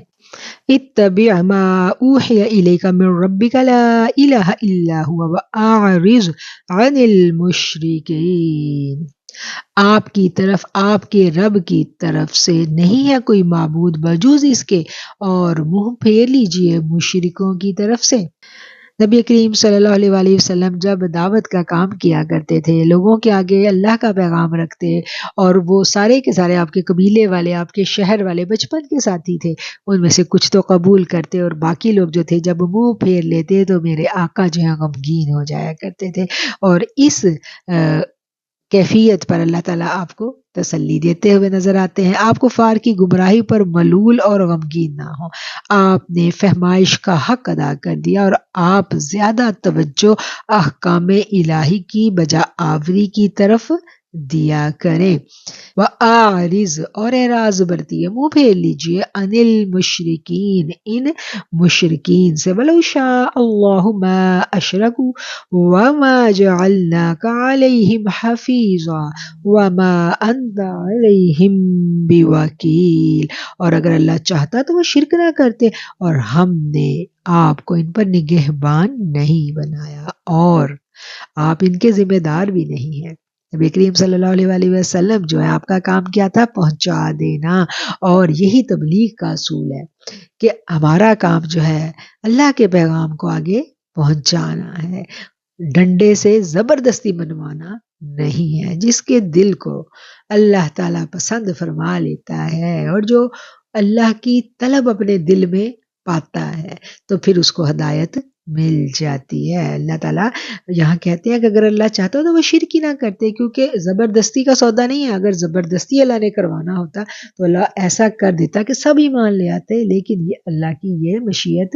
اتبع ما اوحی الیک من ربک لا الہ الا هو واعرض عن المشرکین، آپ کی طرف، آپ کے رب کی طرف سے نہیں ہے کوئی معبود بجوز اس کے، اور منہ پھیر لیجئے مشرکوں کی طرف سے۔ نبی کریم صلی اللہ علیہ وآلہ وسلم جب دعوت کا کام کیا کرتے تھے، لوگوں کے آگے اللہ کا پیغام رکھتے، اور وہ سارے کے سارے آپ کے قبیلے والے، آپ کے شہر والے بچپن کے ساتھی تھے، ان میں سے کچھ تو قبول کرتے اور باقی لوگ جو تھے جب منہ پھیر لیتے تو میرے آقا جو ہیں غمگین ہو جایا کرتے تھے۔ اور اس کیفیت پر اللہ تعالیٰ آپ کو تسلی دیتے ہوئے نظر آتے ہیں، آپ کفار کی گمراہی پر ملول اور غمگین نہ ہوں۔ آپ نے فہمائش کا حق ادا کر دیا اور آپ زیادہ توجہ احکام الہی کی بجا آوری کی طرف دیا کریں۔ وَأَعْرِضْ، اور اعراض برتیے، منہ پھیر لیجئے، عَنِ الْمُشْرِكِينَ، ان مشرکین سے، وَلَوْ شَاءَ اللَّهُ مَا أَشْرَكُوا وَمَا جَعَلْنَاكَ عَلَيْهِمْ حَفِيظًا وَمَا أَنْتَ عَلَيْهِمْ بِوَكِيلٍ، اور اگر اللہ چاہتا تو وہ شرک نہ کرتے، اور ہم نے آپ کو ان پر نگہبان نہیں بنایا، اور آپ ان کے ذمہ دار بھی نہیں ہیں۔ نبی کریم صلی اللہ علیہ وآلہ وسلم جو ہے آپ کا کام کیا تھا؟ پہنچا دینا، اور یہی تبلیغ کا اصول ہے کہ ہمارا کام جو ہے اللہ کے پیغام کو آگے پہنچانا ہے، ڈنڈے سے زبردستی منوانا نہیں ہے۔ جس کے دل کو اللہ تعالیٰ پسند فرما لیتا ہے اور جو اللہ کی طلب اپنے دل میں پاتا ہے تو پھر اس کو ہدایت مل جاتی ہے۔ اللہ تعالیٰ یہاں کہتے ہیں کہ اگر اللہ چاہتا تو وہ شرک ہی نہ کرتے، کیونکہ زبردستی کا سودا نہیں ہے۔ اگر زبردستی اللہ نے کروانا ہوتا تو اللہ ایسا کر دیتا کہ سب ایمان لے آتے، لیکن یہ اللہ کی یہ مشیت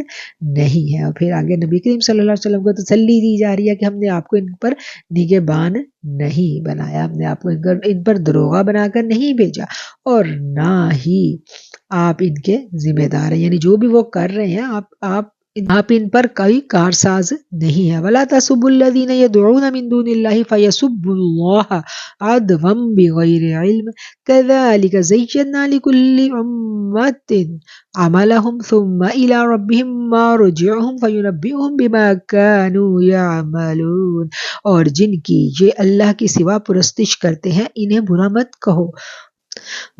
نہیں ہے۔ اور پھر آگے نبی کریم صلی اللہ علیہ وسلم کو تسلی دی جا رہی ہے کہ ہم نے آپ کو ان پر نگہبان نہیں بنایا، ہم نے آپ کو ان پر دروغہ بنا کر نہیں بھیجا، اور نہ ہی آپ ان کے ذمہ دار ہیں، یعنی جو بھی وہ کر رہے ہیں آپ ان پر کوئی کارساز نہیں ہے۔ وَلَا تَسُبُّوا الَّذِينَ يَدْعُونَ مِن دُونِ اللَّهِ فَيَسُبُّوا اللَّهَ عَدْوًا بِغَيْرِ عِلْمٍ كَذَلِكَ زَيَّنَّا لِكُلِّ أُمَّةٍ عَمَلَهُمْ ثُمَّ إِلَى رَبِّهِمْ مَرْجِعُهُمْ فَيُنَبِّئُهُم بِمَا كَانُوا يَعْمَلُونَ، اور جن کی یہ اللہ کی سوا پرستش کرتے ہیں انہیں برا مت کہو۔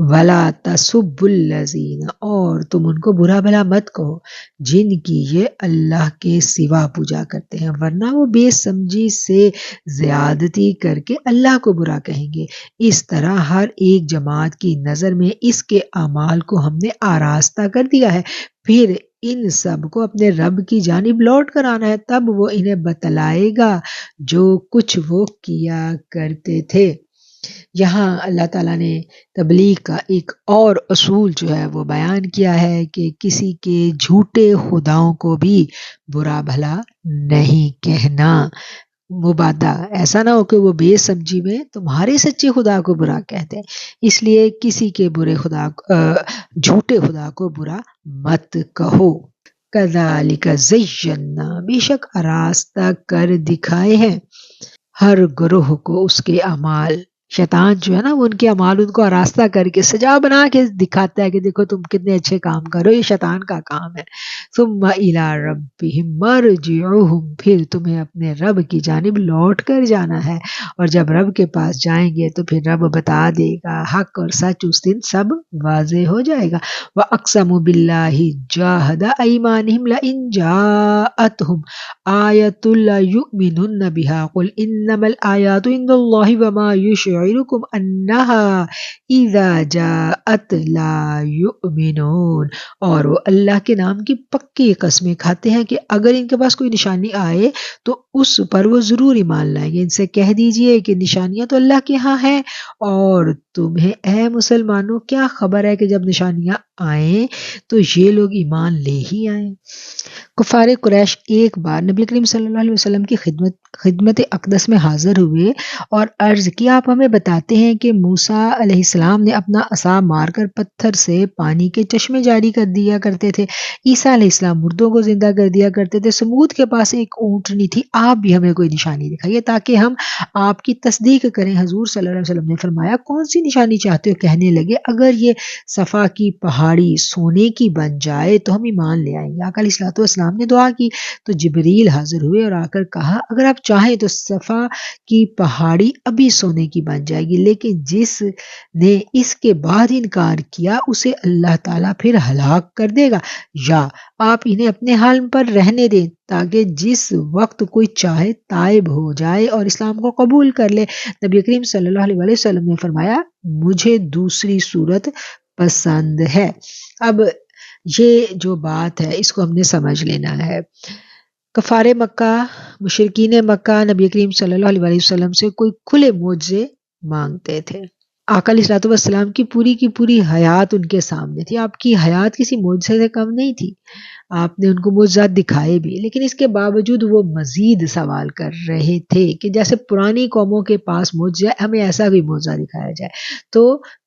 وَلَا تَسُبُّوا الَّذِينَ، اور تم ان کو برا بھلا مت کہو جن کی یہ اللہ کے سوا پوجا کرتے ہیں، ورنہ وہ بے سمجھی سے زیادتی کر کے اللہ کو برا کہیں گے۔ اس طرح ہر ایک جماعت کی نظر میں اس کے اعمال کو ہم نے آراستہ کر دیا ہے، پھر ان سب کو اپنے رب کی جانب لوٹ کر آنا ہے، تب وہ انہیں بتلائے گا جو کچھ وہ کیا کرتے تھے۔ یہاں اللہ تعالیٰ نے تبلیغ کا ایک اور اصول جو ہے وہ بیان کیا ہے کہ کسی کے جھوٹے خداؤں کو بھی برا بھلا نہیں کہنا، مبادہ ایسا نہ ہو کہ وہ بے سمجھی میں تمہارے سچے خدا کو برا کہتے ہیں، اس لیے کسی کے جھوٹے خدا کو برا مت کہو۔ کذالک زینا، بے شک آراستہ کر دکھائے ہیں ہر گروہ کو اس کے اعمال۔ شیطان جو ہے نا وہ ان کے اعمال ان کو آراستہ کر کے سجا بنا کے دکھاتا ہے کہ دیکھو تم کتنے اچھے کام کرو، یہ شیطان کا کام ہے۔ ثم الی ربہم مرجعہم، پھر تمہیں اپنے رب کی جانب لوٹ کر جانا ہے، اور جب رب کے پاس جائیں گے تو پھر رب بتا دے گا، حق اور سچ اس دن سب واضح ہو جائے گا۔ وَأَقْسَمُوا بِاللَّهِ جَاهَدَ أَيْمَانِهِمْ لَئِن جَاءَتْهُمْ آیَةٌ لَّیُؤْمِنُنَّ بِهَا قُلْ إِنَّمَا الْآیَاتُ عِندَ اللَّهِ وَمَا يُشْعِرُكُمْ أَنَّهَا إِذَا جَاءَتْ لَا يُؤْمِنُونَ، اور وہ اللہ کے نام کی پکی قسمیں کھاتے ہیں کہ اگر ان کے پاس کوئی نشانی آئے تو اس پر وہ ضرور ایمان لائیں گے۔ ان سے کہہ دیجئے کہ نشانیاں تو اللہ کے ہاں ہیں، اور تمہیں اے مسلمانوں کیا خبر ہے کہ جب نشانیاں آئیں تو یہ لوگ ایمان لے ہی آئیں۔ کفار قریش ایک بار نبی کریم صلی اللہ علیہ وسلم کی خدمت اقدس میں حاضر ہوئے اور عرض کی، آپ ہمیں بتاتے ہیں کہ موسیٰ علیہ السلام نے اپنا عصا مار کر پتھر سے پانی کے چشمے جاری کر دیا کرتے تھے، عیسیٰ علیہ السلام مردوں کو زندہ کر دیا کرتے تھے، سمود کے پاس ایک اونٹنی تھی، آپ بھی ہمیں کوئی نشانی دکھائیے تاکہ ہم آپ کی تصدیق کریں۔ حضور صلی اللہ علیہ وسلم نے فرمایا، کون سی نشانی چاہتے ہو؟ کہنے لگے، اگر یہ صفا کی پہاڑی سونے کی بن جائے تو ہم ایمان لے آئیں گے۔ آقا علیہ الصلوۃ والسلام نے دعا کی تو جبریل حاضر ہوئے اور آ کر کہا، اگر آپ چاہیں تو صفا کی پہاڑی ابھی سونے کی بن مان جائے گی، لیکن جس نے اس کے بعد انکار کیا اسے اللہ تعالیٰ پھر ہلاک کر دے گا، یا آپ انہیں اپنے حال پر رہنے دیں تاکہ جس وقت کوئی چاہے تائب ہو جائے اور اسلام کو قبول کر لے۔ نبی کریم صلی اللہ علیہ وسلم نے فرمایا مجھے دوسری صورت پسند ہے۔ اب یہ جو بات ہے اس کو ہم نے سمجھ لینا ہے۔ کفار مکہ، مشرکین مکہ نبی کریم صلی اللہ علیہ وسلم سے کوئی کھلے معجزے مانگتے تھے۔ آقا علیہ الصلوۃ والسلام کی پوری حیات ان کے سامنے تھی، آپ کی حیات کسی معجزے سے کم نہیں تھی، آپ نے ان کو معجزات دکھائے بھی، لیکن اس کے باوجود وہ مزید سوال کر رہے تھے کہ جیسے پرانی قوموں کے پاس معجزہ ہے ہمیں ایسا بھی معجزہ دکھایا جائے۔ تو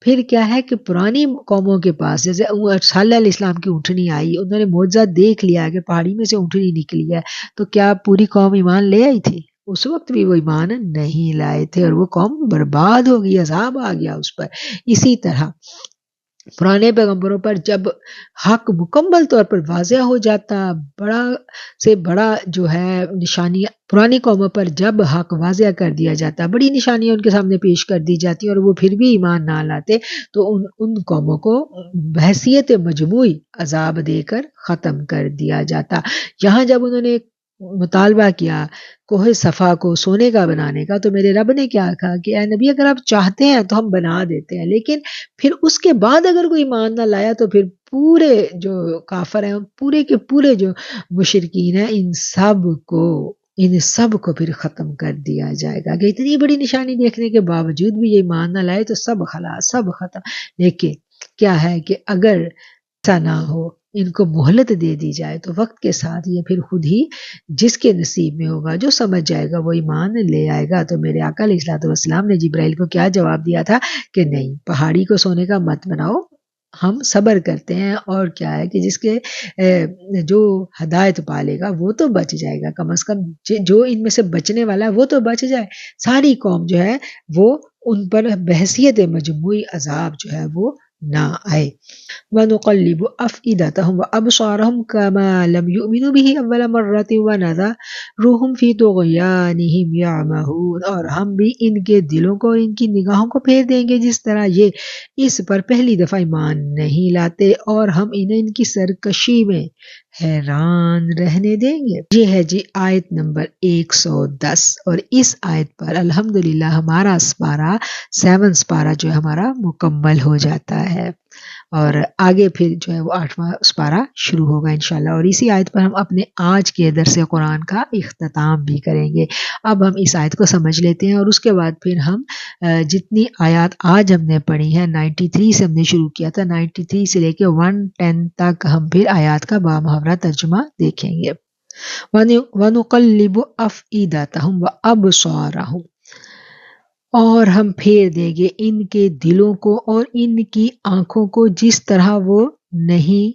پھر کیا ہے کہ پرانی قوموں کے پاس جیسے صالح علیہ السلام کی اونٹنی آئی، انہوں نے معجزہ دیکھ لیا کہ پہاڑی میں سے اونٹنی نکلی ہے، تو کیا پوری قوم ایمان لے آئی تھی؟ اس وقت بھی وہ ایمان نہیں لائے تھے اور وہ قوم برباد ہو گئی، عذاب آ گیا اس پر۔ اسی طرح پرانے پیغمبروں پر جب حق مکمل طور پر واضح ہو جاتا، بڑا سے بڑا جو ہے نشانی پرانی قوموں پر جب حق واضح کر دیا جاتا، بڑی نشانیاں ان کے سامنے پیش کر دی جاتی اور وہ پھر بھی ایمان نہ لاتے، تو ان قوموں کو بحیثیت مجموعی عذاب دے کر ختم کر دیا جاتا۔ یہاں جب انہوں نے مطالبہ کیا کوہ صفا کو سونے کا بنانے کا، تو میرے رب نے کیا کہا کہ اے نبی اگر آپ چاہتے ہیں تو ہم بنا دیتے ہیں، لیکن پھر اس کے بعد اگر کوئی ایمان نہ لایا تو پھر پورے جو کافر ہیں، پورے کے پورے جو مشرکین ہیں، ان سب کو پھر ختم کر دیا جائے گا کہ اتنی بڑی نشانی دیکھنے کے باوجود بھی یہ ایمان نہ لائے تو سب خلاص، سب ختم۔ لیکن کیا ہے کہ اگر ایسا نہ ہو، ان کو مہلت دے دی جائے تو وقت کے ساتھ یہ پھر خود ہی جس کے نصیب میں ہوگا، جو سمجھ جائے گا وہ ایمان لے آئے گا۔ تو میرے آقا علیہ الصلوۃ والسلام نے جبرائیل کو کیا جواب دیا تھا کہ نہیں، پہاڑی کو سونے کا مت بناؤ، ہم صبر کرتے ہیں، اور کیا ہے کہ جس کے جو ہدایت پالے گا وہ تو بچ جائے گا، کم از کم جو ان میں سے بچنے والا ہے وہ تو بچ جائے، ساری قوم جو ہے وہ ان پر بحیثیت مجموعی عذاب جو ہے وہ نہ آئے۔ وَنُقَلِّبُ أَفْئِدَتَهُمْ وَأَبْصَارَهُمْ كَمَا لَمْ يُؤْمِنُوا بِهِ أَوَّلَ مَرَّةٍ وَنَذَرُهُمْ فِي طُغْيَانِهِمْ يَعْمَهُونَ، اور ہم بھی ان کے دلوں کو اور ان کی نگاہوں کو پھیر دیں گے جس طرح یہ اس پر پہلی دفعہ ایمان نہیں لاتے، اور ہم انہیں ان کی سرکشی میں حیران رہنے دیں گے۔ یہ ہے جی آیت نمبر 110، اور اس آیت پر الحمدللہ ہمارا سپارہ 7 سپارہ جو ہے ہمارا مکمل ہو جاتا ہے، اور آگے پھر جو ہے وہ 8واں سپارہ شروع ہوگا انشاءاللہ، اور اسی آیت پر ہم اپنے آج کے درس قرآن کا اختتام بھی کریں گے۔ اب ہم اس آیت کو سمجھ لیتے ہیں، اور اس کے بعد پھر ہم جتنی آیات آج ہم نے پڑھی ہیں 93 سے ہم نے شروع کیا تھا، 93 سے لے کے 110 تک ہم پھر آیات کا بامحاورہ ترجمہ دیکھیں گے۔ وَنُقَلِّبُ أَفْئِدَتَهُمْ وَأَبْصَارَهُمْ، اور ہم پھیر دیں گے ان کے دلوں کو اور ان کی آنکھوں کو جس طرح وہ نہیں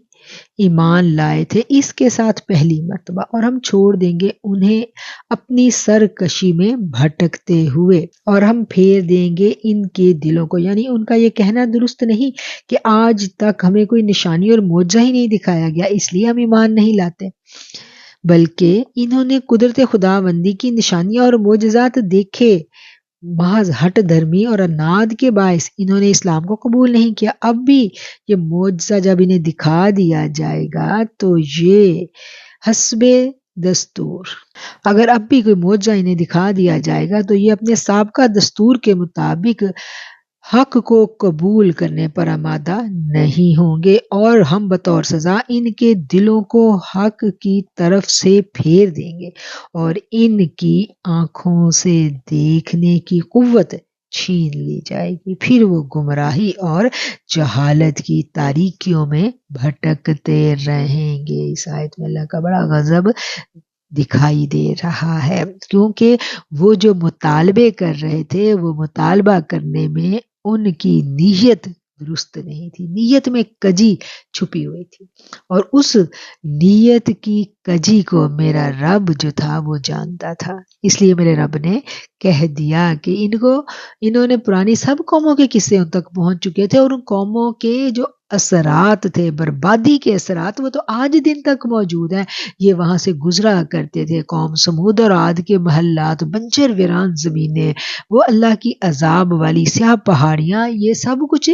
ایمان لائے تھے اس کے ساتھ پہلی مرتبہ، اور ہم چھوڑ دیں گے انہیں اپنی سرکشی میں بھٹکتے ہوئے، اور ہم پھیر دیں گے ان کے دلوں کو، یعنی ان کا یہ کہنا درست نہیں کہ آج تک ہمیں کوئی نشانی اور معجزہ ہی نہیں دکھایا گیا اس لیے ہم ایمان نہیں لاتے، بلکہ انہوں نے قدرت خداوندی کی نشانیاں اور معجزات دیکھے، محض ہٹ دھرمی اور اناد کے باعث انہوں نے اسلام کو قبول نہیں کیا۔ اب بھی یہ معجزہ جب انہیں دکھا دیا جائے گا تو یہ حسب دستور، اگر اب بھی کوئی معجزہ انہیں دکھا دیا جائے گا تو یہ اپنے سابقہ دستور کے مطابق حق کو قبول کرنے پر آمادہ نہیں ہوں گے، اور ہم بطور سزا ان کے دلوں کو حق کی طرف سے پھیر دیں گے، اور ان کی آنکھوں سے دیکھنے کی قوت چھین لی جائے گی، پھر وہ گمراہی اور جہالت کی تاریکیوں میں بھٹکتے رہیں گے۔ اس آیت میں اللہ کا بڑا غضب دکھائی دے رہا ہے، کیونکہ وہ جو مطالبے کر رہے تھے وہ مطالبہ کرنے میں ان کی نیت درست نہیں تھی، نیت میں کجی چھپی ہوئی تھی، اور اس نیت کی کجی کو میرا رب جو تھا وہ جانتا تھا، اس لیے میرے رب نے کہہ دیا کہ انہوں نے پرانی سب قوموں کے قصے ان تک پہنچ چکے تھے، اور ان قوموں کے جو اثرات تھے، بربادی کے اثرات، وہ تو آج دن تک موجود ہیں۔ یہ وہاں سے گزرا کرتے تھے، قوم سمود اور عاد کے محلات، بنجر ویران زمینیں، وہ اللہ کی عذاب والی سیاہ پہاڑیاں، یہ سب کچھ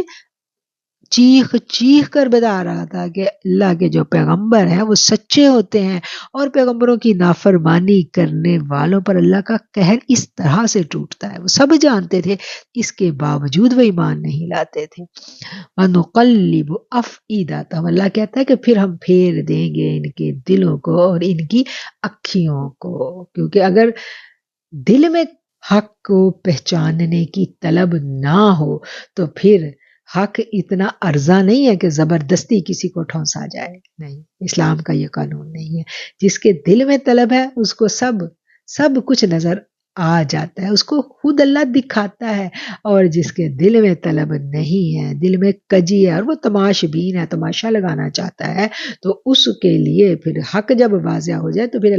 چیخ چیخ کر بتا رہا تھا کہ اللہ کے جو پیغمبر ہیں وہ سچے ہوتے ہیں، اور پیغمبروں کی نافرمانی کرنے والوں پر اللہ کا قہر اس طرح سے ٹوٹتا ہے۔ وہ سب جانتے تھے، اس کے باوجود وہ ایمان نہیں لاتے تھے۔ وَنُقَلِّبُ أَفْئِدَتَهُمْ، اللہ کہتا ہے کہ پھر ہم پھیر دیں گے ان کے دلوں کو اور ان کی اکھیوں کو، کیونکہ اگر دل میں حق کو پہچاننے کی طلب نہ ہو تو پھر حق اتنا ارزاں نہیں ہے کہ زبردستی کسی کو ٹھونسا جائے، نہیں، اسلام کا یہ قانون نہیں ہے۔ جس کے دل میں طلب ہے اس کو سب کچھ نظر آ جاتا ہے، اس کو خود اللہ دکھاتا ہے، اور جس کے دل میں طلب نہیں ہے، دل میں کجی ہے اور وہ تماش بین ہے، تماشا لگانا چاہتا ہے، تو اس کے لیے پھر حق جب واضح ہو جائے تو پھر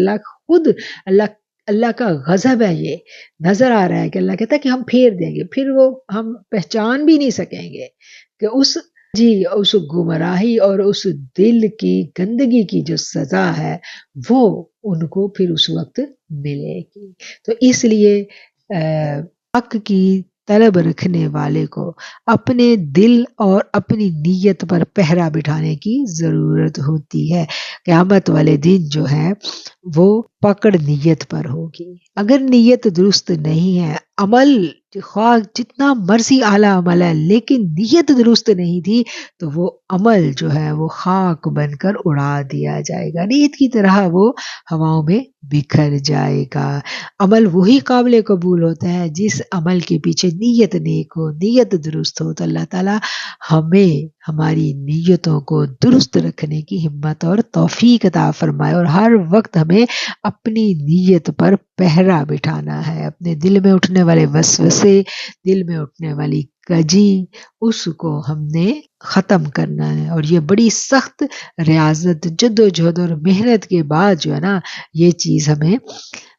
اللہ کا غضب ہے، یہ نظر آ رہا ہے کہ اللہ کہتا ہے کہ ہم پھیر دیں گے، پھر وہ ہم پہچان بھی نہیں سکیں گے کہ اس گمراہی اور اس دل کی گندگی کی جو سزا ہے وہ ان کو پھر اس وقت ملے گی۔ تو اس لیے حق کی طلب رکھنے والے کو اپنے دل اور اپنی نیت پر پہرا بٹھانے کی ضرورت ہوتی ہے۔ قیامت والے دن جو ہے وہ پکڑ نیت پر ہوگی۔ اگر نیت درست نہیں ہے، عمل خواہ جتنا مرضی اعلیٰ عمل ہے لیکن نیت درست نہیں تھی تو وہ عمل جو ہے وہ خاک بن کر اڑا دیا جائے گا، نیت کی طرح وہ ہواؤں میں بکھر جائے گا۔ عمل وہی قابل قبول ہوتا ہے جس عمل کے پیچھے نیت نیک ہو، نیت درست ہو۔ تو اللہ تعالیٰ ہمیں ہماری نیتوں کو درست رکھنے کی ہمت اور توفیق عطا فرمائے، اور ہر وقت ہمیں اپنی نیت پر پہرا بٹھانا ہے۔ اپنے دل میں اٹھنے والے وسوسے، دل میں اٹھنے والی کجی، اس کو ہم نے ختم کرنا ہے، اور یہ بڑی سخت ریاضت، جدوجہد اور محنت کے بعد جو ہے نا یہ چیز ہمیں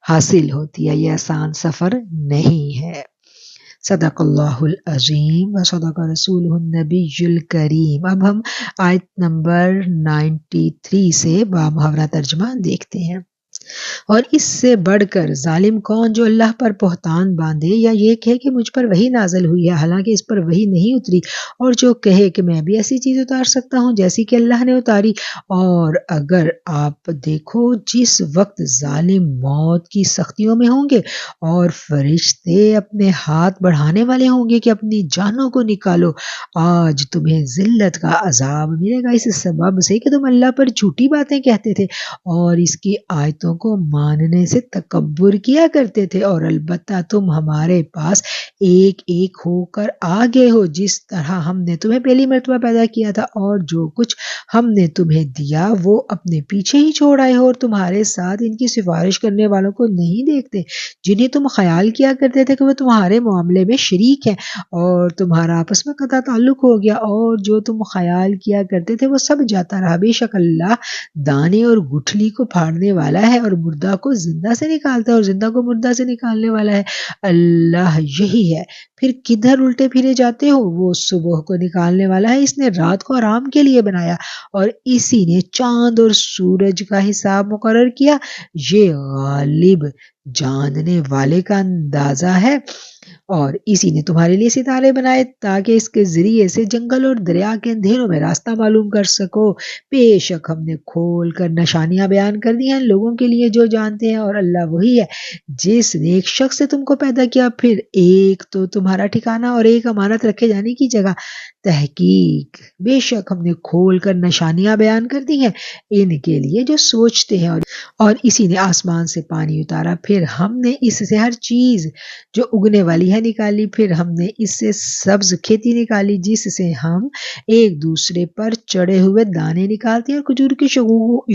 حاصل ہوتی ہے، یہ آسان سفر نہیں ہے۔ صدق اللہ العظیم و صدق رسولہ النبی الکریم۔ اب ہم آیت نمبر 93 سے بامحاورہ ترجمہ دیکھتے ہیں۔ اور اس سے بڑھ کر ظالم کون جو اللہ پر بہتان باندھے یا یہ کہے کہ مجھ پر وحی نازل ہوئی ہے حالانکہ اس پر وحی نہیں اتری، اور جو کہے کہ میں بھی ایسی چیز اتار سکتا ہوں جیسی کہ اللہ نے اتاری۔ اور اگر آپ دیکھو جس وقت ظالم موت کی سختیوں میں ہوں گے اور فرشتے اپنے ہاتھ بڑھانے والے ہوں گے کہ اپنی جانوں کو نکالو، آج تمہیں ذلت کا عذاب ملے گا اس سبب سے کہ تم اللہ پر جھوٹی باتیں کہتے تھے اور اس کی آیتوں کو ماننے سے تکبر کیا کرتے تھے، اور البتہ تم ہمارے پاس ایک ایک ہو کر آ گئے ہو جس طرح ہم نے تمہیں پہلی مرتبہ پیدا کیا تھا، اور جو کچھ ہم نے تمہیں دیا وہ اپنے پیچھے ہی چھوڑ آئے ہو، اور تمہارے ساتھ ان کی سفارش کرنے والوں کو نہیں دیکھتے جنہیں تم خیال کیا کرتے تھے کہ وہ تمہارے معاملے میں شریک ہیں، اور تمہارا آپس میں قطع تعلق ہو گیا، اور جو تم خیال کیا کرتے تھے وہ سب جاتا رہا۔ بے شک اللہ دانے اور گٹھلی کو پھاڑنے والا ہے، اور مردہ کو زندہ سے نکالتا ہے، اور زندہ کو مردہ سے نکالنے والا ہے، اللہ یہی ہے۔ پھر کدھر الٹے پھرے جاتے ہو؟ وہ صبح کو نکالنے والا ہے، اس نے رات کو آرام کے لیے بنایا، اور اسی نے چاند اور سورج کا حساب مقرر کیا، یہ غالب جاننے والے کا اندازہ ہے۔ اور اسی نے تمہارے لیے ستارے بنائے تاکہ اس کے ذریعے سے جنگل اور دریا کے اندھیروں میں راستہ معلوم کر سکو۔ بے شک ہم نے کھول کر نشانیاں بیان کر دی ہیں لوگوں کے لیے جو جانتے ہیں، اور اللہ وہی ہے جس نے ایک شخص سے تم کو پیدا کیا، پھر ایک تو تمہارا ٹھکانہ اور ایک امانت رکھے جانے کی جگہ۔ تحقیق بے شک ہم نے کھول کر نشانیاں بیان کر دی ہیں ان کے لیے جو سوچتے ہیں، اور اسی نے آسمان سے پانی اتارا، پھر ہم نے اس سے ہر چیز جو اگنے والی ہے نکالی، پھر ہم نے اس سے سبز کھیتی نکالی جس سے ہم ایک دوسرے پر چڑھے ہوئے دانے نکالتے ہیں، اور کھجور کے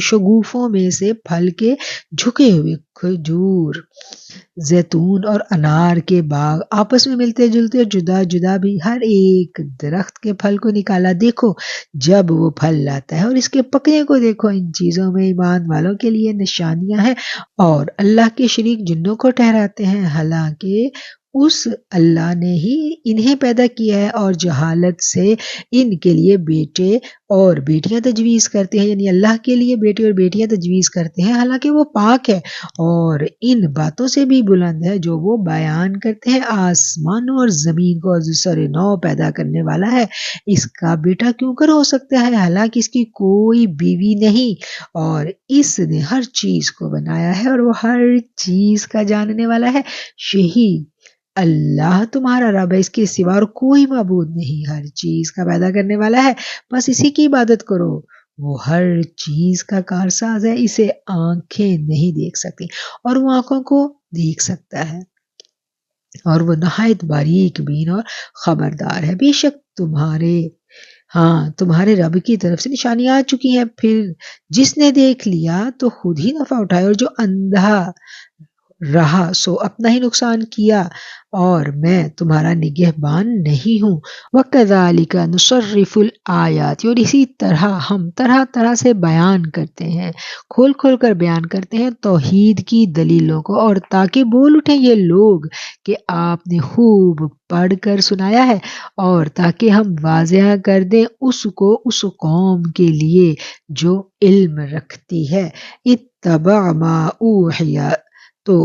شگوفوں میں سے پھل کے جھکے ہوئے کھجور، زیتون اور انار کے باغ آپس میں ملتے جلتے اور جدا جدا بھی، ہر ایک درخت کے پھل کو نکالا، دیکھو جب وہ پھل لاتا ہے، اور اس کے پکنے کو دیکھو، ان چیزوں میں ایمان والوں کے لیے نشانیاں ہیں، اور اللہ کے شریک جنوں کو ٹھہراتے ہیں حالانکہ اس اللہ نے ہی انہیں پیدا کیا ہے اور جہالت سے ان کے لیے بیٹے اور بیٹیاں تجویز کرتے ہیں، یعنی اللہ کے لیے بیٹے اور بیٹیاں تجویز کرتے ہیں، حالانکہ وہ پاک ہے اور ان باتوں سے بھی بلند ہے جو وہ بیان کرتے ہیں۔ آسمانوں اور زمین کو سر نو پیدا کرنے والا ہے، اس کا بیٹا کیوں کر ہو سکتا ہے حالانکہ اس کی کوئی بیوی نہیں، اور اس نے ہر چیز کو بنایا ہے اور وہ ہر چیز کا جاننے والا ہے۔ یہی اللہ تمہارا رب ہے، اس کے سوا اور کوئی معبود نہیں، ہر چیز کا پیدا کرنے والا ہے، بس اسی کی عبادت کرو۔ وہ ہر چیز کا کارساز ہے، اسے آنکھیں نہیں دیکھ سکتی اور وہ آنکھوں کو دیکھ سکتا ہے، اور وہ نہایت باریک بین اور خبردار ہے۔ بے شک تمہارے رب کی طرف سے نشانیاں آ چکی ہیں، پھر جس نے دیکھ لیا تو خود ہی نفع اٹھائے، اور جو اندھا رہا سو اپنا ہی نقصان کیا، اور میں تمہارا نگہبان نہیں ہوں۔ وَكَذَلِكَ نُصَرِّفُ الْآيَاتِ، اور اسی طرح ہم طرح طرح سے بیان کرتے ہیں، کھول کھول کر بیان کرتے ہیں توحید کی دلیلوں کو، اور تاکہ بول اٹھیں یہ لوگ کہ آپ نے خوب پڑھ کر سنایا ہے، اور تاکہ ہم واضح کر دیں اس کو اس قوم کے لیے جو علم رکھتی ہے۔ اتبع ما اوحی، تو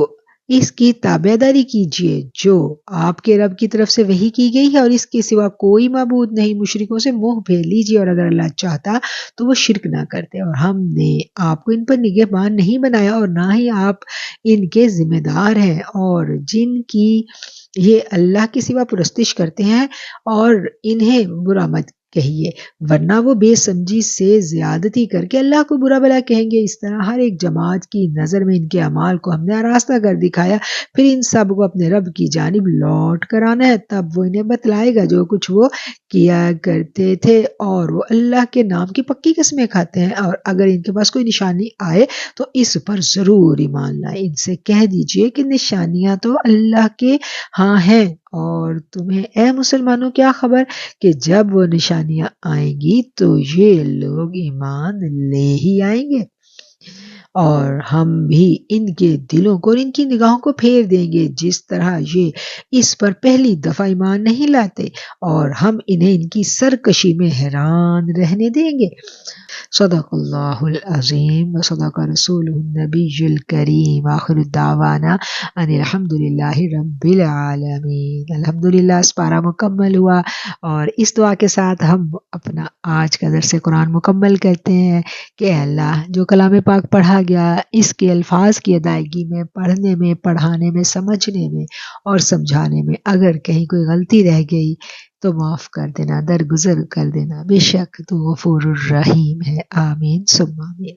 اس کی تابعداری کیجیے جو آپ کے رب کی طرف سے وحی کی گئی ہے، اور اس کے سوا کوئی معبود نہیں۔ مشرکوں سے منہ پھیر لیجیے، اور اگر اللہ چاہتا تو وہ شرک نہ کرتے، اور ہم نے آپ کو ان پر نگہبان نہیں بنایا اور نہ ہی آپ ان کے ذمہ دار ہیں، اور جن کی یہ اللہ کے سوا پرستش کرتے ہیں اور انہیں برا مت کہیے، ورنہ وہ بے سمجھی سے زیادتی کر کے اللہ کو برا بھلا کہیں گے۔ اس طرح ہر ایک جماعت کی نظر میں ان کے اعمال کو ہم نے آراستہ کر دکھایا، پھر ان سب کو اپنے رب کی جانب لوٹ کر آنا ہے، تب وہ انہیں بتلائے گا جو کچھ وہ کیا کرتے تھے، اور وہ اللہ کے نام کی پکی قسمیں کھاتے ہیں، اور اگر ان کے پاس کوئی نشانی آئے تو اس پر ضرور ایمان لائیں۔ ان سے کہہ دیجئے کہ نشانیاں تو اللہ کے ہاں ہیں، اور تمہیں اے مسلمانوں کیا خبر کہ جب وہ نشانیاں آئیں گی تو یہ لوگ ایمان لے ہی آئیں گے، اور ہم بھی ان کے دلوں کو اور ان کی نگاہوں کو پھیر دیں گے جس طرح یہ اس پر پہلی دفعہ ایمان نہیں لاتے، اور ہم انہیں ان کی سرکشی میں حیران رہنے دیں گے۔ صدق اللہ العظیم و صدق رسولہ النبی الکریم۔ آخر الدعوانا ان الحمدللہ رب العالمین۔ الحمدللہ اس پارہ مکمل ہوا، اور اس دعا کے ساتھ ہم اپنا آج کا درس قرآن مکمل کرتے ہیں کہ اے اللہ جو کلام پاک پڑھا گیا اس کے الفاظ کی ادائیگی میں، پڑھنے میں، پڑھانے میں، سمجھنے میں اور سمجھانے میں اگر کہیں کوئی غلطی رہ گئی تو معاف کر دینا، درگزر کر دینا، بے شک تو غفور الرحیم ہے۔ آمین ثم آمین۔